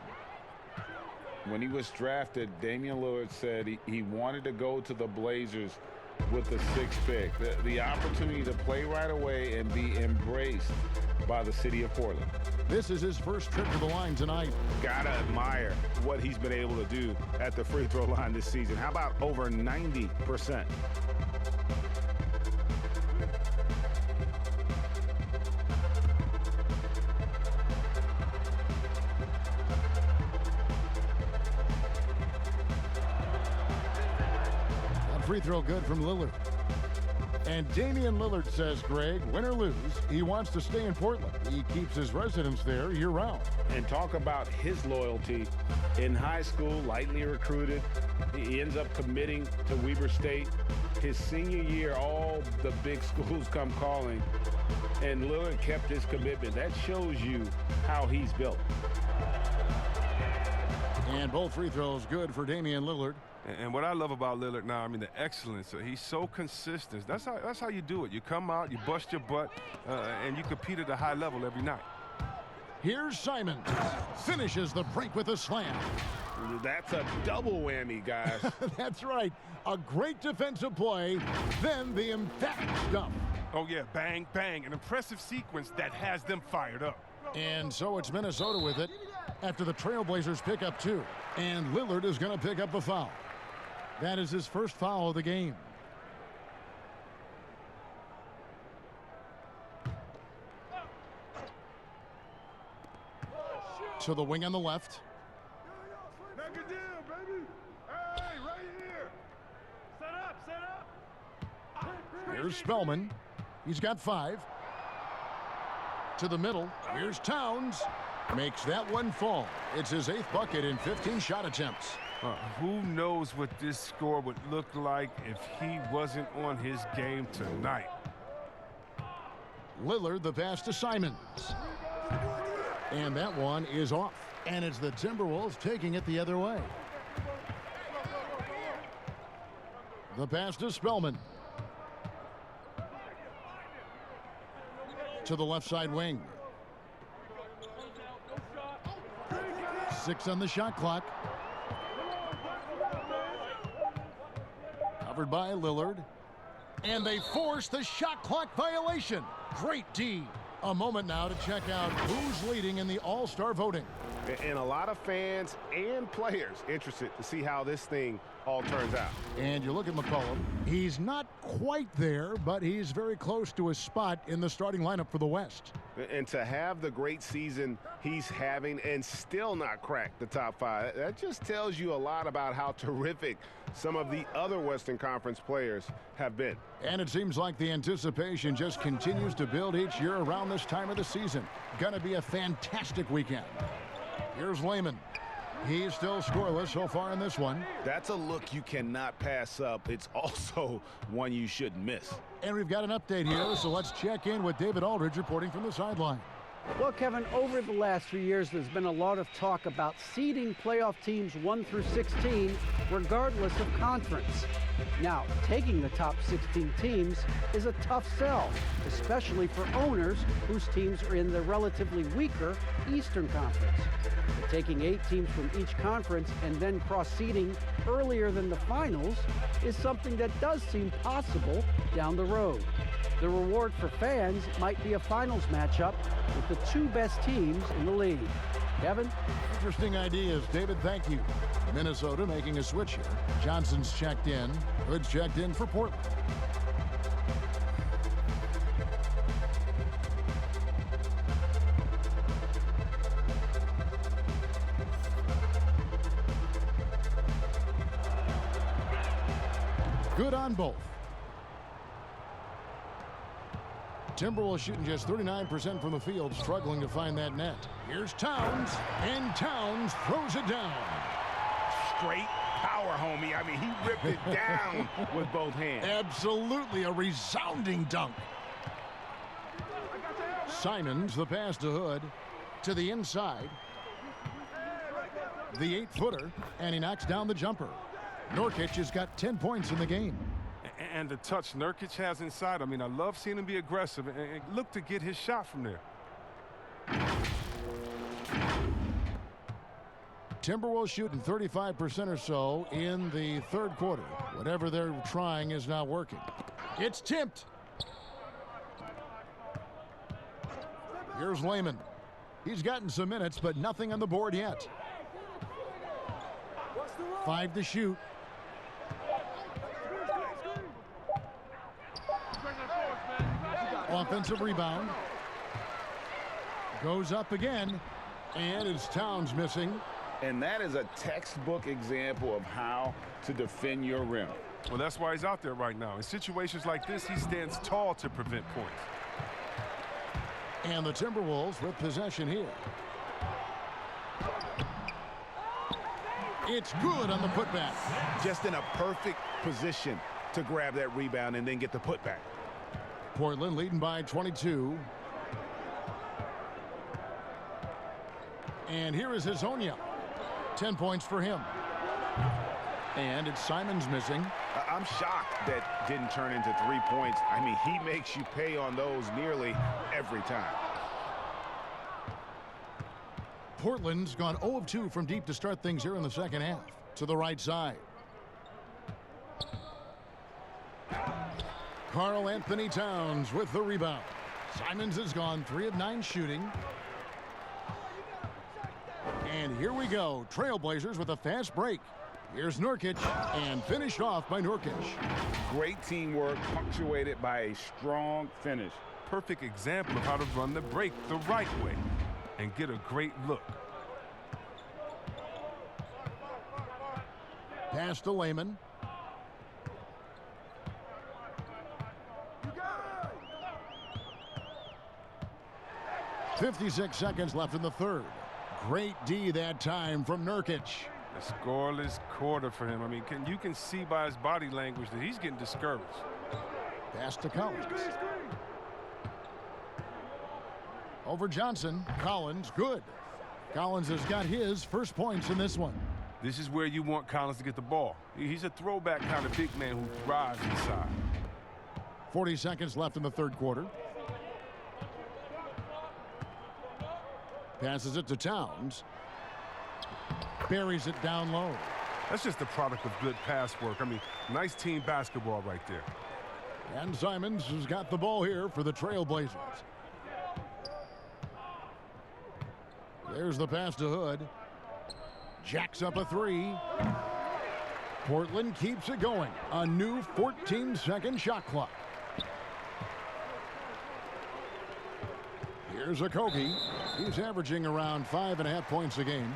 When he was drafted, Damian Lillard said he wanted to go to the Blazers with the 6th pick. The opportunity to play right away and be embraced by the city of Portland. This is his first trip to the line tonight. Gotta admire what he's been able to do at the free throw line this season. How about over 90%? Free throw good from Lillard. And Damian Lillard says, Greg, win or lose, he wants to stay in Portland. He keeps his residence there year-round. And talk about his loyalty. In high school, lightly recruited. He ends up committing to Weber State. His senior year, all the big schools come calling. And Lillard kept his commitment. That shows you how he's built. And both free throws good for Damian Lillard. And what I love about Lillard now, I mean, the excellence. He's so consistent. That's how you do it. You come out, you bust your butt, and you compete at a high level every night. Here's Simons. Finishes the break with a slam. That's a double whammy, guys. That's right. A great defensive play, then the emphatic stuff. Oh, yeah, bang, bang. An impressive sequence that has them fired up. And so it's Minnesota with it after the Trailblazers pick up 2. And Lillard is going to pick up a foul. That is his first foul of the game. To the wing on the left. Make a deal, baby. Hey, right here. Set up. Here's Spellman. He's got 5. To the middle. Here's Towns. Makes that one fall. It's his 8th bucket in 15 shot attempts. Who knows what this score would look like if he wasn't on his game tonight. Lillard, the pass to Simons. And that one is off. And it's the Timberwolves taking it the other way. The pass to Spellman. To the left side wing. 6 on the shot clock. Covered by Lillard. And they force the shot clock violation. Great D. A moment now to check out who's leading in the All-Star voting. And a lot of fans and players interested to see how this thing all turns out. And you look at McCollum. He's not quite there, but he's very close to his spot in the starting lineup for the West. And to have the great season he's having and still not crack the top 5, that just tells you a lot about how terrific some of the other Western Conference players have been. And it seems like the anticipation just continues to build each year around this time of the season. Gonna be a fantastic weekend. Here's Lehman. He's still scoreless so far in this one. That's a look you cannot pass up. It's also one you shouldn't miss. And we've got an update here, so let's check in with David Aldridge reporting from the sideline. Well, Kevin, over the last few years, there's been a lot of talk about seeding playoff teams 1 through 16, regardless of conference. Now, taking the top 16 teams is a tough sell, especially for owners whose teams are in the relatively weaker Eastern Conference. But taking 8 teams from each conference and then cross-seeding earlier than the finals is something that does seem possible down the road. The reward for fans might be a finals matchup with the 2 best teams in the league. Kevin? Interesting ideas, David. Thank you. Minnesota making a switch here. Johnson's checked in. Hood's checked in for Portland. good on both. Timberwolves shooting just 39% from the field, struggling to find that net. Here's Towns, and Towns throws it down. Straight power, homie. I mean, he ripped it down with both hands. Absolutely a resounding dunk. Simons, the pass to Hood, to the inside. The 8-footer, and he knocks down the jumper. Nurkic has got 10 points in the game. And the touch Nurkic has inside, I mean, I love seeing him be aggressive and look to get his shot from there. Timberwolves shooting 35% or so in the third quarter. Whatever they're trying is not working. It's tipped. Here's Layman. He's gotten some minutes, but nothing on the board yet. 5 to shoot. Offensive rebound. Goes up again, and it's Towns missing. And that is a textbook example of how to defend your rim. Well, that's why he's out there right now. In situations like this, he stands tall to prevent points. And the Timberwolves with possession here. It's good on the putback. Just in a perfect position to grab that rebound and then get the putback. Portland leading by 22. And here is Hezonja. 10 points for him. And it's Simons missing. I'm shocked that didn't turn into 3 points. I mean, he makes you pay on those nearly every time. Portland's gone 0 of 2 from deep to start things here in the second half. To the right side. Karl Anthony Towns with the rebound. Simons has gone 3 of 9 shooting. And here we go. Trailblazers with a fast break. Here's Nurkic, and finished off by Nurkic. Great teamwork, punctuated by a strong finish. Perfect example of how to run the break the right way and get a great look. Pass to Layman. .56 seconds left in the third. Great D that time from Nurkic. A scoreless quarter for him. I mean, you can see by his body language that he's getting discouraged. Pass to Collins. Over Johnson. Collins, good. Collins has got his first points in this one. This is where you want Collins to get the ball. He's a throwback kind of big man who thrives inside. 40 seconds left in the third quarter. Passes it to Towns. Buries it down low. That's just the product of good pass work. I mean, nice team basketball right there. And Simons has got the ball here for the Trailblazers. There's the pass to Hood. Jacks up a 3. Portland keeps it going. A new 14-second shot clock. Here's Okogie. He's averaging around 5.5 points a game.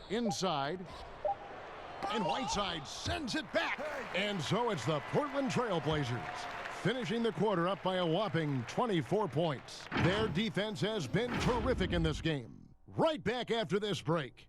Inside. And Whiteside sends it back. And so it's the Portland Trailblazers finishing the quarter up by a whopping 24 points. Their defense has been terrific in this game. Right back after this break.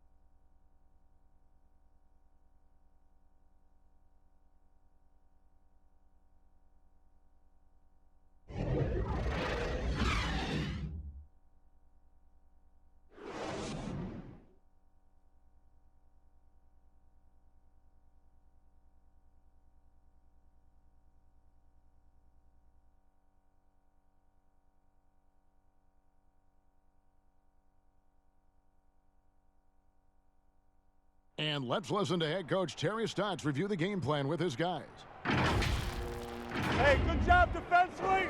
And let's listen to head coach Terry Stotts review the game plan with his guys. Hey, good job defensively.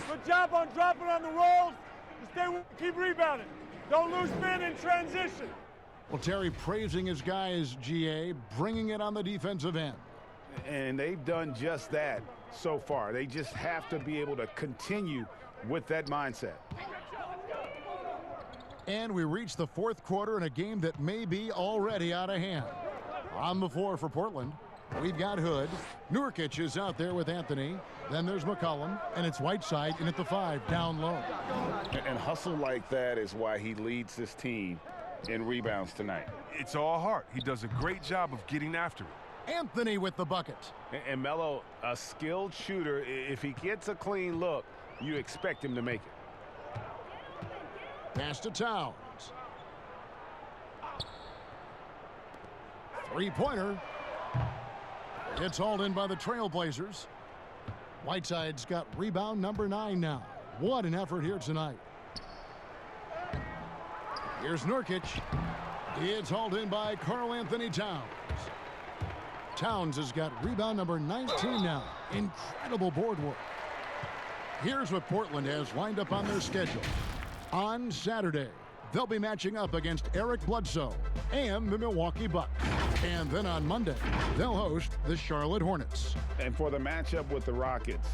Good job on dropping on the rolls. Just stay with, keep rebounding. Don't lose spin in transition. Well, Terry praising his guys, GA, bringing it on the defensive end. And they've done just that so far. They just have to be able to continue with that mindset. And we reach the fourth quarter in a game that may be already out of hand. On the floor for Portland, we've got Hood. Nurkic is out there with Anthony. Then there's McCollum, and it's Whiteside in at the 5, down low. And hustle like that is why he leads this team in rebounds tonight. It's all heart. He does a great job of getting after it. Anthony with the bucket. And Melo, a skilled shooter, if he gets a clean look, you expect him to make it. Pass to Towns. Three-pointer. It's hauled in by the Trailblazers. Whiteside's got rebound number 9 now. What an effort here tonight. Here's Nurkic. It's hauled in by Karl Anthony Towns. Towns has got rebound number 19 now. Incredible board work. Here's what Portland has lined up on their schedule. On Saturday, they'll be matching up against Eric Bledsoe and the Milwaukee Bucks. And then on Monday, they'll host the Charlotte Hornets. And for the matchup with the Rockets,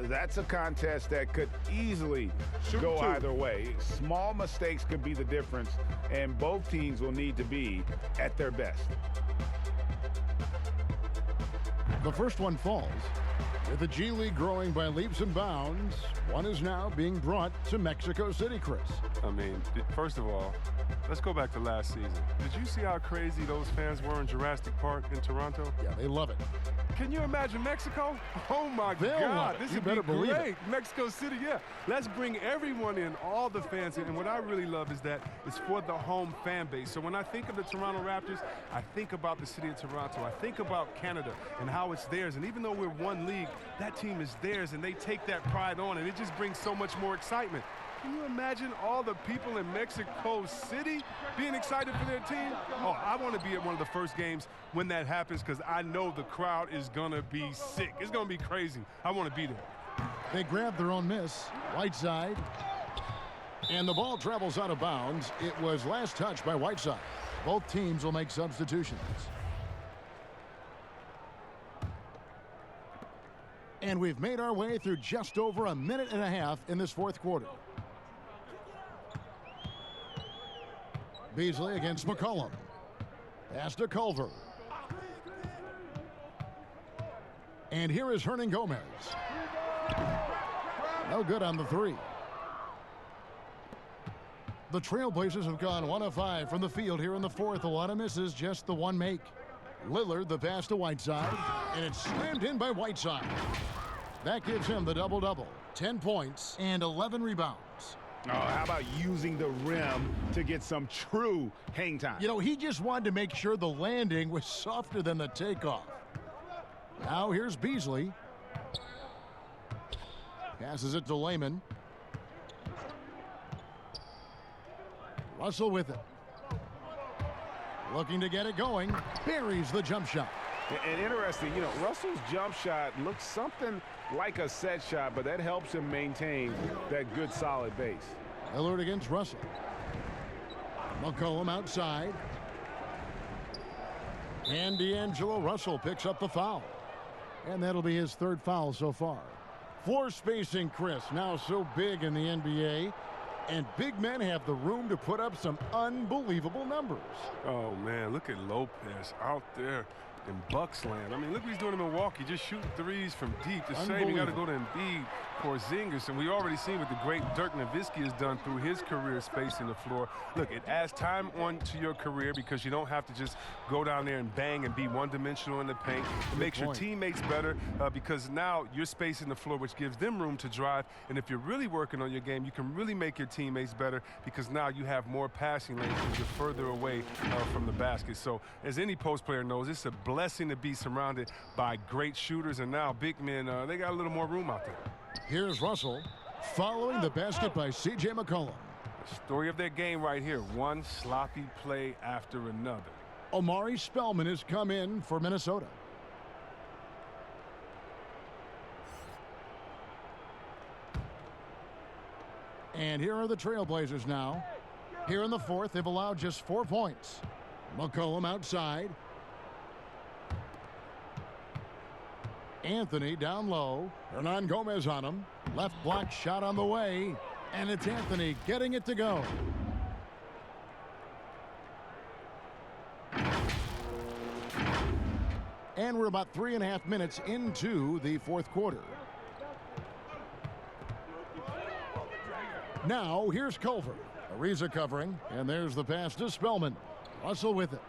that's a contest that could easily go either way. Small mistakes could be the difference, and both teams will need to be at their best. The first one falls. With the G League growing by leaps and bounds, one is now being brought to Mexico City, Chris. I mean, first of all, let's go back to last season. Did you see how crazy those fans were in Jurassic Park in Toronto? Yeah, they love it. Can you imagine Mexico? Oh, my God. This would be great. Mexico City, yeah. Let's bring everyone in, all the fans in. And what I really love is that it's for the home fan base. So when I think of the Toronto Raptors, I think about the city of Toronto. I think about Canada and how it's theirs. And even though we're one league, that team is theirs, and they take that pride on, and it just brings so much more excitement. Can you imagine all the people in Mexico City being excited for their team? Oh, I want to be at one of the first games when that happens because I know the crowd is going to be sick. It's going to be crazy. I want to be there. They grab their own miss. Whiteside. And the ball travels out of bounds. It was last touched by Whiteside. Both teams will make substitutions. And we've made our way through just over a minute and a half in this fourth quarter. Beasley against McCollum. Pass to Culver. And here is Hernan Gomez. No good on the 3. The Trailblazers have gone 1 of 5 from the field here in the fourth. A lot of misses, just the one make. Lillard, the pass to Whiteside, and it's slammed in by Whiteside. That gives him the double-double. 10 points and 11 rebounds. Oh, how about using the rim to get some true hang time? You know, he just wanted to make sure the landing was softer than the takeoff. Now here's Beasley. Passes it to Layman. Russell with it. Looking to get it going. Buries the jump shot. And interesting, you know, Russell's jump shot looks something like a set shot, but that helps him maintain that good, solid base. Lillard against Russell. McCollum outside. And D'Angelo Russell picks up the foul. And that'll be his 3rd foul so far. Floor spacing, Chris, now so big in the NBA. And big men have the room to put up some unbelievable numbers. Oh, man, look at Lopez out there in Bucks land. I mean, look what he's doing in Milwaukee, just shooting threes from deep. The same, you got to go to Embiid, Porzingis, and we already seen what the great Dirk Nowitzki has done through his career spacing the floor. Look, it adds time on to your career because you don't have to just go down there and bang and be one-dimensional in the paint. It makes your teammates better because now you're spacing the floor, which gives them room to drive. And if you're really working on your game, you can really make your teammates better because now you have more passing lanes because you're further away from the basket. So as any post player knows, it's a blessing to be surrounded by great shooters, and now big men, they got a little more room out there. Here's Russell following the basket by C.J. McCollum. The story of their game right here, one sloppy play after another. Omari Spellman has come in for Minnesota. And here are the Trailblazers now. Here in the fourth, they've allowed just 4 points. McCollum outside. Anthony down low. Hernan Gomez on him. Left block shot on the way. And it's Anthony getting it to go. And we're about 3.5 minutes into the fourth quarter. Now, here's Culver. Ariza covering, and there's the pass to Spellman. Russell with it.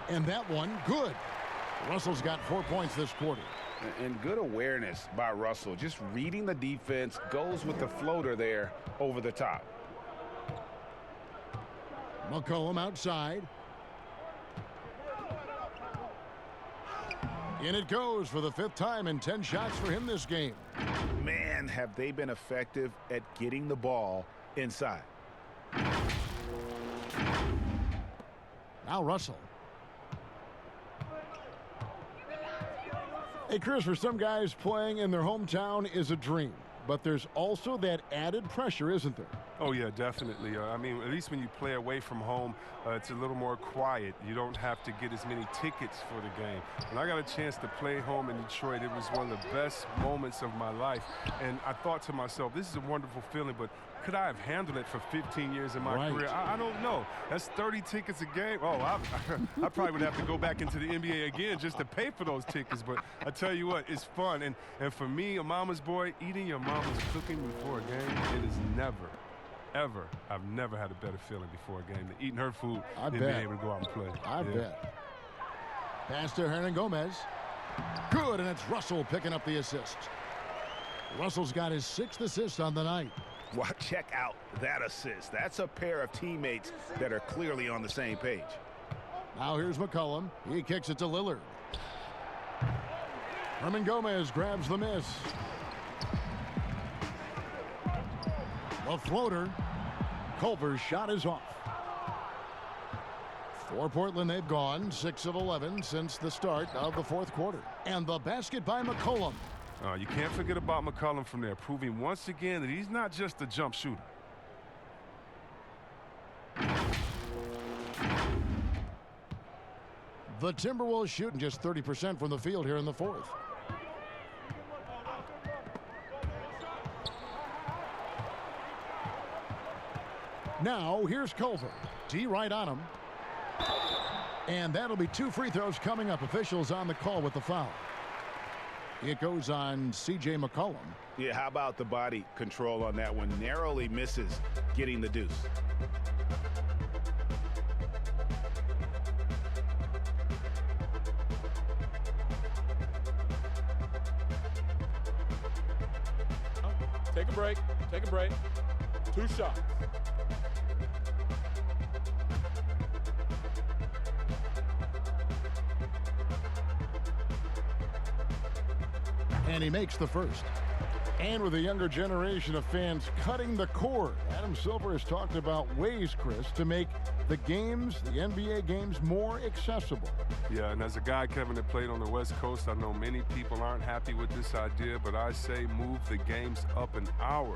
And that one, good. Russell's got 4 points this quarter. And good awareness by Russell. Just reading the defense, goes with the floater there over the top. McCollum outside. In it goes for the 5th time, and 10 shots for him this game. Man, have they been effective at getting the ball inside. Now Russell. Hey, Chris, for some guys, playing in their hometown is a dream. But there's also that added pressure, isn't there? Oh, yeah, definitely. I mean, at least when you play away from home, it's a little more quiet. You don't have to get as many tickets for the game. When I got a chance to play home in Detroit, it was one of the best moments of my life. And I thought to myself, this is a wonderful feeling, but could I have handled it for 15 years in my career? I don't know. That's 30 tickets a game. Oh, I probably would have to go back into the NBA again just to pay for those tickets. But I tell you what, it's fun. And for me, a mama's boy, eating your mama's cooking before a game, it is never, ever, I've never had a better feeling before a game than eating her food and being able to go out and play. I bet. Pass to Hernan Gomez. Good, and it's Russell picking up the assist. Russell's got his 6th assist on the night. Well, check out that assist. That's a pair of teammates that are clearly on the same page. Now here's McCollum. He kicks it to Lillard. Hernan Gomez grabs the miss. The floater. Culver's shot is off. For Portland, they've gone 6 of 11 since the start of the fourth quarter. And the basket by McCollum. You can't forget about McCollum from there, proving once again that he's not just a jump shooter. The Timberwolves shooting just 30% from the field here in the fourth. Now, here's Culver. D right on him. And that'll be 2 free throws coming up. Officials on the call with the foul. It goes on C.J. McCollum. Yeah, how about the body control on that one? Narrowly misses getting the deuce. Take a break. Take a break. 2 shots. And he makes the first. And with a younger generation of fans cutting the cord, Adam Silver has talked about ways, Chris, to make the games, the NBA games, more accessible. Yeah, and as a guy, Kevin, that played on the West Coast, I know many people aren't happy with this idea, but I say move the games up an hour.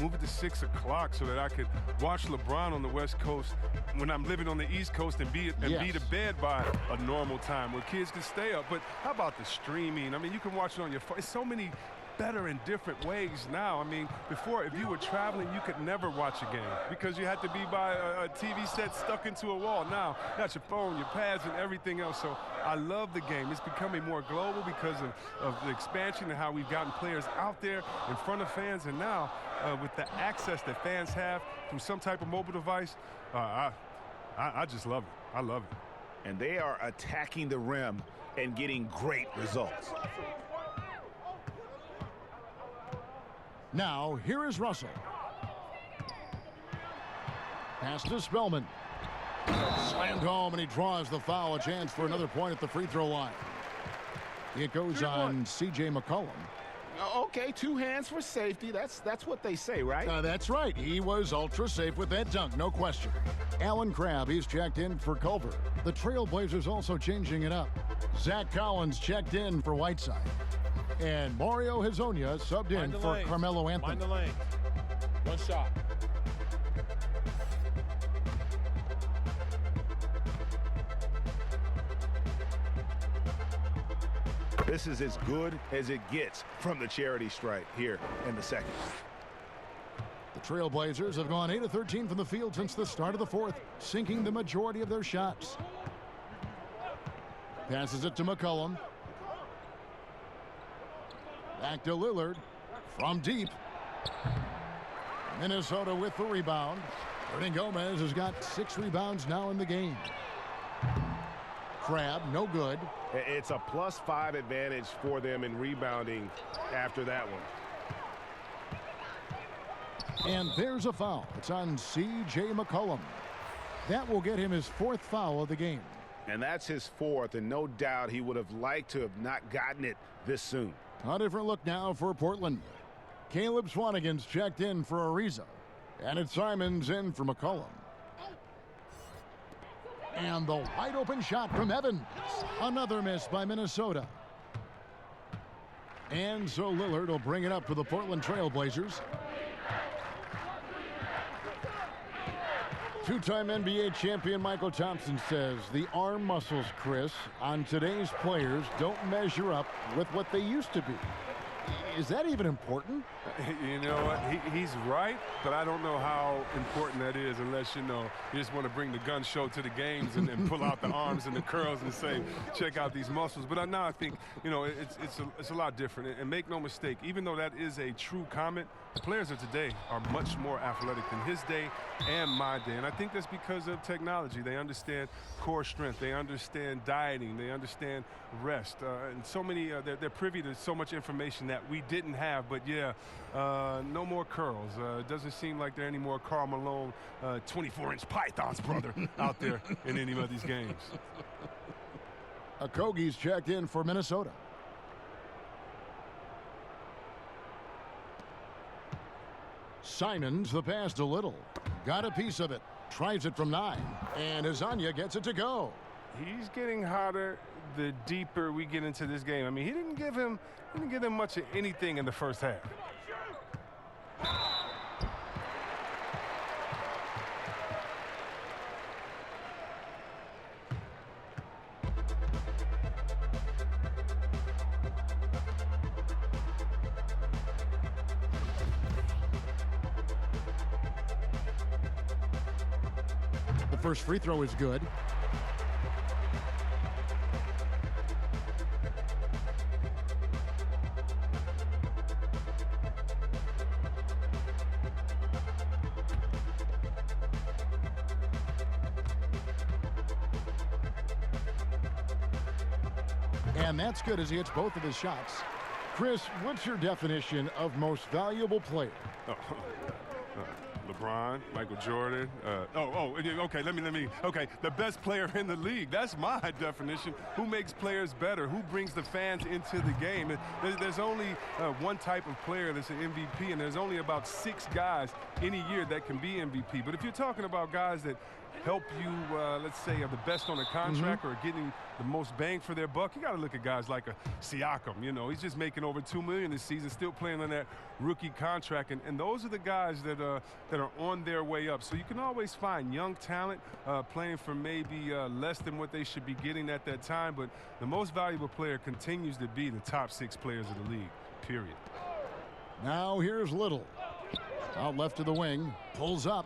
Move it to 6 o'clock so that I could watch LeBron on the West Coast when I'm living on the East Coast and be to bed by a normal time where kids can stay up. But how about the streaming? I mean, you can watch it on your phone. It's so many better in different ways now. I mean, before, if you were traveling, you could never watch a game because you had to be by a TV set stuck into a wall. Now, you got your phone, your pads, and everything else. So I love the game. It's becoming more global because of the expansion and how we've gotten players out there in front of fans. And now, with the access that fans have through some type of mobile device, I just love it. I love it. And they are attacking the rim and getting great results. Now, here is Russell. Pass to Spellman. Slammed home, and he draws the foul. A chance for another point at the free throw line. It goes on C.J. McCollum. Okay, 2 hands for safety. That's what they say, right? That's right. He was ultra safe with that dunk, no question. Alan Crabb, he's checked in for Culver. The Trailblazers also changing it up. Zach Collins checked in for Whiteside. And Mario Hezonja subbed in for Carmelo Anthony. Mind the lane. 1 shot. This is as good as it gets from the charity stripe here in the second. The Trailblazers have gone 8 of 13 from the field since the start of the fourth, sinking the majority of their shots. Passes it to McCollum. Back to Lillard from deep. Minnesota with the rebound. Gomez has got 6 rebounds now in the game. Crab, no good. It's a +5 advantage for them in rebounding after that one. And there's a foul. It's on C.J. McCollum. That will get him his 4th foul of the game. And that's his 4th, and no doubt he would have liked to have not gotten it this soon. A different look now for Portland. Caleb Swanigan's checked in for Ariza. And it's Simons in for McCollum. And the wide open shot from Evans. Another miss by Minnesota. And so Lillard will bring it up for the Portland Trailblazers. Two-time NBA champion Michael Thompson says the arm muscles, Chris, on today's players don't measure up with what they used to be. Is that even important? You know what? He's right, but I don't know how important that is unless, you just want to bring the gun show to the games and pull out the arms and the curls and say, check out these muscles. But now I think, it's a lot different. And make no mistake, even though that is a true comment, the players of today are much more athletic than his day and my day. And I think that's because of technology. They understand core strength. They understand dieting. They understand rest. And so many, they're privy to so much information that we didn't have. But, yeah, no more curls. It doesn't seem like there are any more Karl Malone 24-inch pythons, brother, out there in any of these games. Okogie's checked in for Minnesota. Simons, the pass to Little. Got a piece of it. Tries it from 9. And Azania gets it to go. He's getting hotter the deeper we get into this game. I mean, he didn't give him much of anything in the first half. The first free throw is good. And that's good as he hits both of his shots. Chris, what's your definition of most valuable player? LeBron, Michael Jordan. Okay, okay, the best player in the league. That's my definition. Who makes players better? Who brings the fans into the game? There's only one type of player that's an MVP, and there's only about 6 guys any year that can be MVP. But if you're talking about guys that help you, let's say, are the best on a contract or getting the most bang for their buck, you got to look at guys like a Siakam. He's just making over $2 million this season, still playing on that rookie contract. And those are the guys that are on their way up. So you can always find young talent playing for maybe less than what they should be getting at that time. But the most valuable player continues to be the top 6 players of the league, period. Now here's Little. Out left to the wing, pulls up.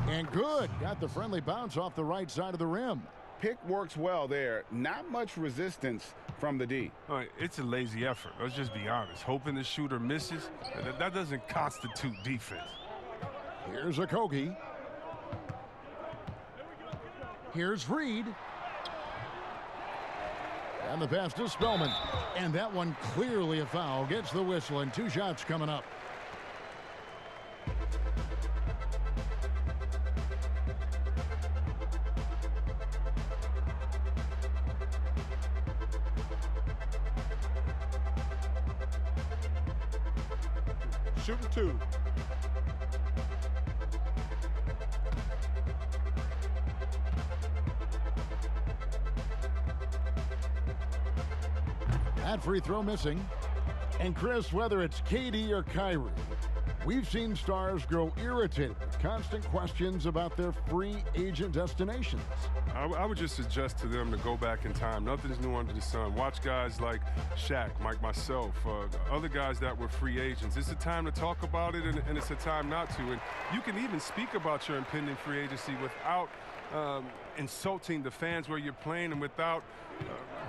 And good. Got the friendly bounce off the right side of the rim. Pick works well there. Not much resistance from the D. All right, it's a lazy effort. Let's just be honest. Hoping the shooter misses, that doesn't constitute defense. Here's Okogie. Here's Reed. And the pass to Spellman. And that one clearly a foul. Gets the whistle and 2 shots coming up. Shooting 2. That free throw missing. And Chris, whether it's KD or Kyrie, we've seen stars grow irritated with constant questions about their free agent destinations. I would just suggest to them to go back in time. Nothing's new under the sun. Watch guys like Shaq, like myself, other guys that were free agents. It's a time to talk about it, and it's a time not to. And you can even speak about your impending free agency without insulting the fans where you're playing and without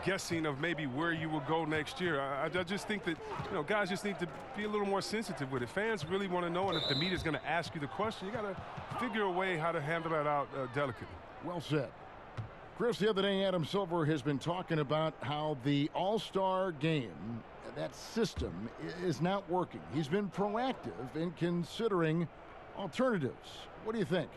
guessing of maybe where you will go next year. I just think that, guys just need to be a little more sensitive with it. Fans really want to know, and if the media's going to ask you the question, you got to figure a way how to handle that out delicately. Well said. Chris, the other day, Adam Silver has been talking about how the All-Star game, that system, is not working. He's been proactive in considering alternatives. What do you think?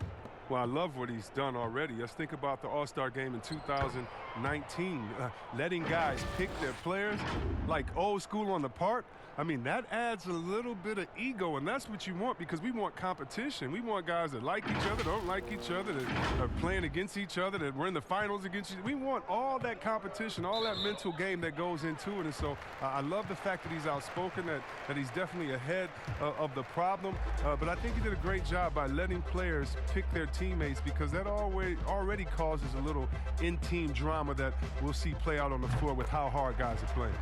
Well, I love what he's done already. Let's think about the All-Star game in 2019. Letting guys pick their players like old school on the park. I mean, that adds a little bit of ego, and that's what you want because we want competition. We want guys that like each other, don't like each other, that are playing against each other, that we're in the finals against each other. We want all that competition, all that mental game that goes into it. And so I love the fact that he's outspoken, that he's definitely ahead of the problem. But I think he did a great job by letting players pick their teammates because that already causes a little in-team drama that we'll see play out on the floor with how hard guys are playing.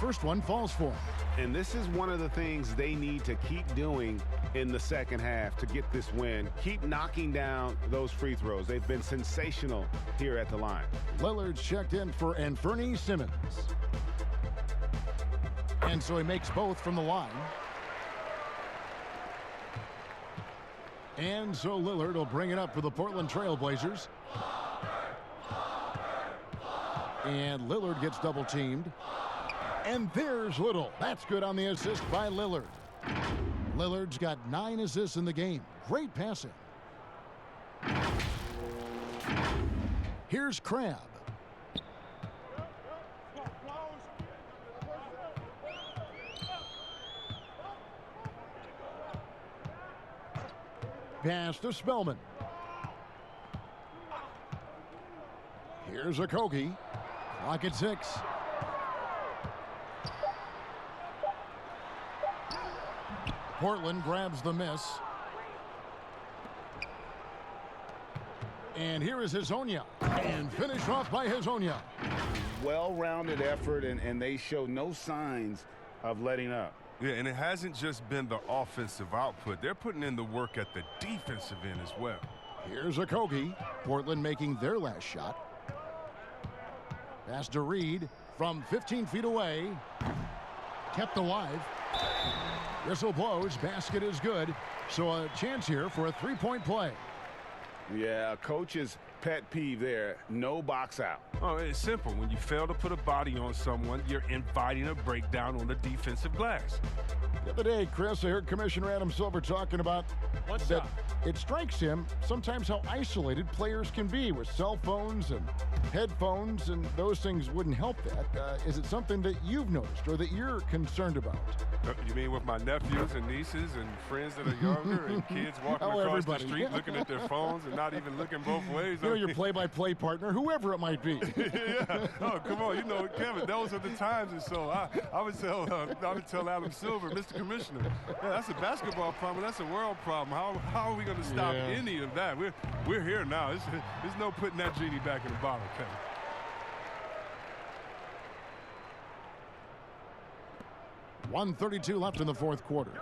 First one falls for him. And this is one of the things they need to keep doing in the second half to get this win. Keep knocking down those free throws. They've been sensational here at the line. Lillard's checked in for Anthony Simmons. And so he makes both from the line. And so Lillard will bring it up for the Portland Trailblazers. And Lillard gets double teamed. And there's Little. That's good on the assist by Lillard. Lillard's got 9 assists in the game. Great passing. Here's Crabbe. Pass to Spellman. Here's Okogie. Clock at 6. Portland grabs the miss. And here is Hezonja. And finished off by Hezonja. Well-rounded effort, and they show no signs of letting up. Yeah, and it hasn't just been the offensive output. They're putting in the work at the defensive end as well. Here's Okogie. Portland making their last shot. Pass to Reed from 15 feet away. Kept alive. Whistle blows. Basket is good. So a chance here for a three-point play. Yeah, a coach's pet peeve there. No box out. Oh, it's simple. When you fail to put a body on someone, you're inviting a breakdown on the defensive glass. The other day, Chris, I heard Commissioner Adam Silver talking about that it strikes him sometimes how isolated players can be with cell phones and headphones, and those things wouldn't help that. Is it something that you've noticed or that you're concerned about? You mean with my nephews and nieces and friends that are younger and kids walking across the street looking at their phones and not even looking both ways? You know, your play-by-play partner, whoever it might be. Yeah. Oh, come on. You know, Kevin, those are the times. And so I would tell Adam Silver, Mr. Commissioner, yeah, that's a basketball problem. That's a world problem. How are we going to stop any of that? We're here now. There's no putting that genie back in the bottle, Kevin. .132 left in the fourth quarter.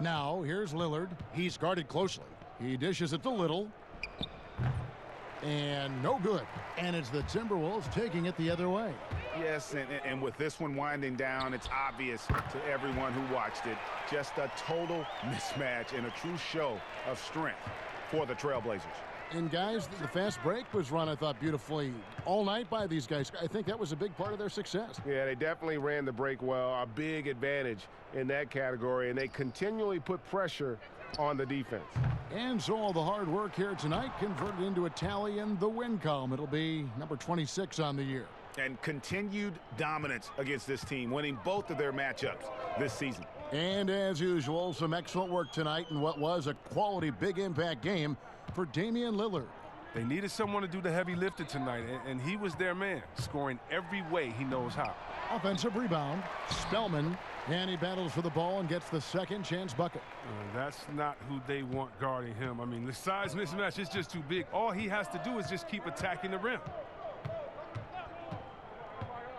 Now, here's Lillard. He's guarded closely. He dishes it to Little. And no good. And it's the Timberwolves taking it the other way. Yes, and with this one winding down, it's obvious to everyone who watched it. Just a total mismatch and a true show of strength for the Trailblazers. And, guys, the fast break was run, I thought, beautifully all night by these guys. I think that was a big part of their success. Yeah, they definitely ran the break well. A big advantage in that category, and they continually put pressure on the defense. And so all the hard work here tonight converted into a tally in the win column. It'll be number 26 on the year. And continued dominance against this team, winning both of their matchups this season. And as usual, some excellent work tonight in what was a quality big impact game for Damian Lillard. They needed someone to do the heavy lifting tonight, and he was their man, scoring every way he knows how. Offensive rebound. Spellman. And he battles for the ball and gets the second chance bucket. That's not who they want guarding him. I mean, the size mismatch is just too big. All he has to do is just keep attacking the rim.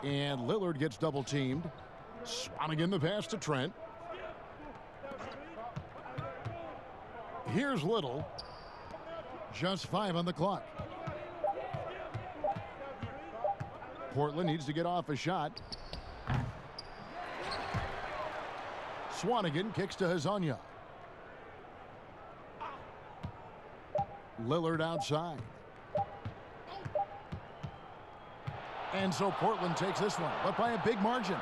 And Lillard gets double teamed. Swanigan the pass to Trent. Here's Little. Just 5 on the clock. Portland needs to get off a shot. Swanigan kicks to Hezonja. Lillard outside. And so Portland takes this one, but by a big margin.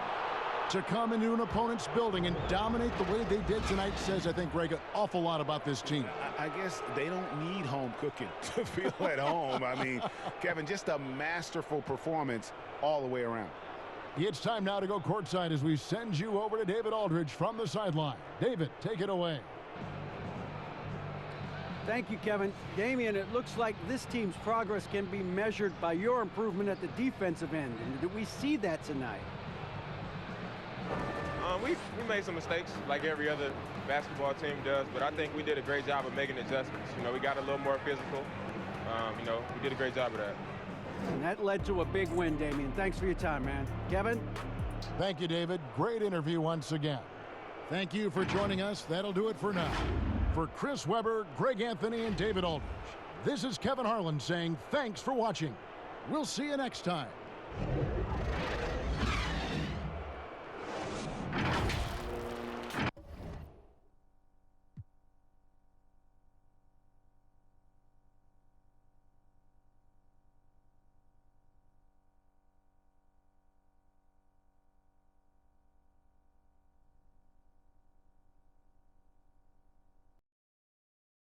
To come into an opponent's building and dominate the way they did tonight says, I think, Greg, an awful lot about this team. I guess they don't need home cooking to feel at home. I mean, Kevin, just a masterful performance all the way around. It's time now to go courtside as we send you over to David Aldridge from the sideline. David, take it away. Thank you, Kevin. Damian, it looks like this team's progress can be measured by your improvement at the defensive end. And did we see that tonight? We made some mistakes like every other basketball team does, but I think we did a great job of making adjustments. You know, we got a little more physical. You know, we did a great job of that. And that led to a big win, Damian. Thanks for your time, man. Kevin? Thank you, David. Great interview once again. Thank you for joining us. That'll do it for now. For Chris Webber, Greg Anthony, and David Aldridge, this is Kevin Harlan saying thanks for watching. We'll see you next time.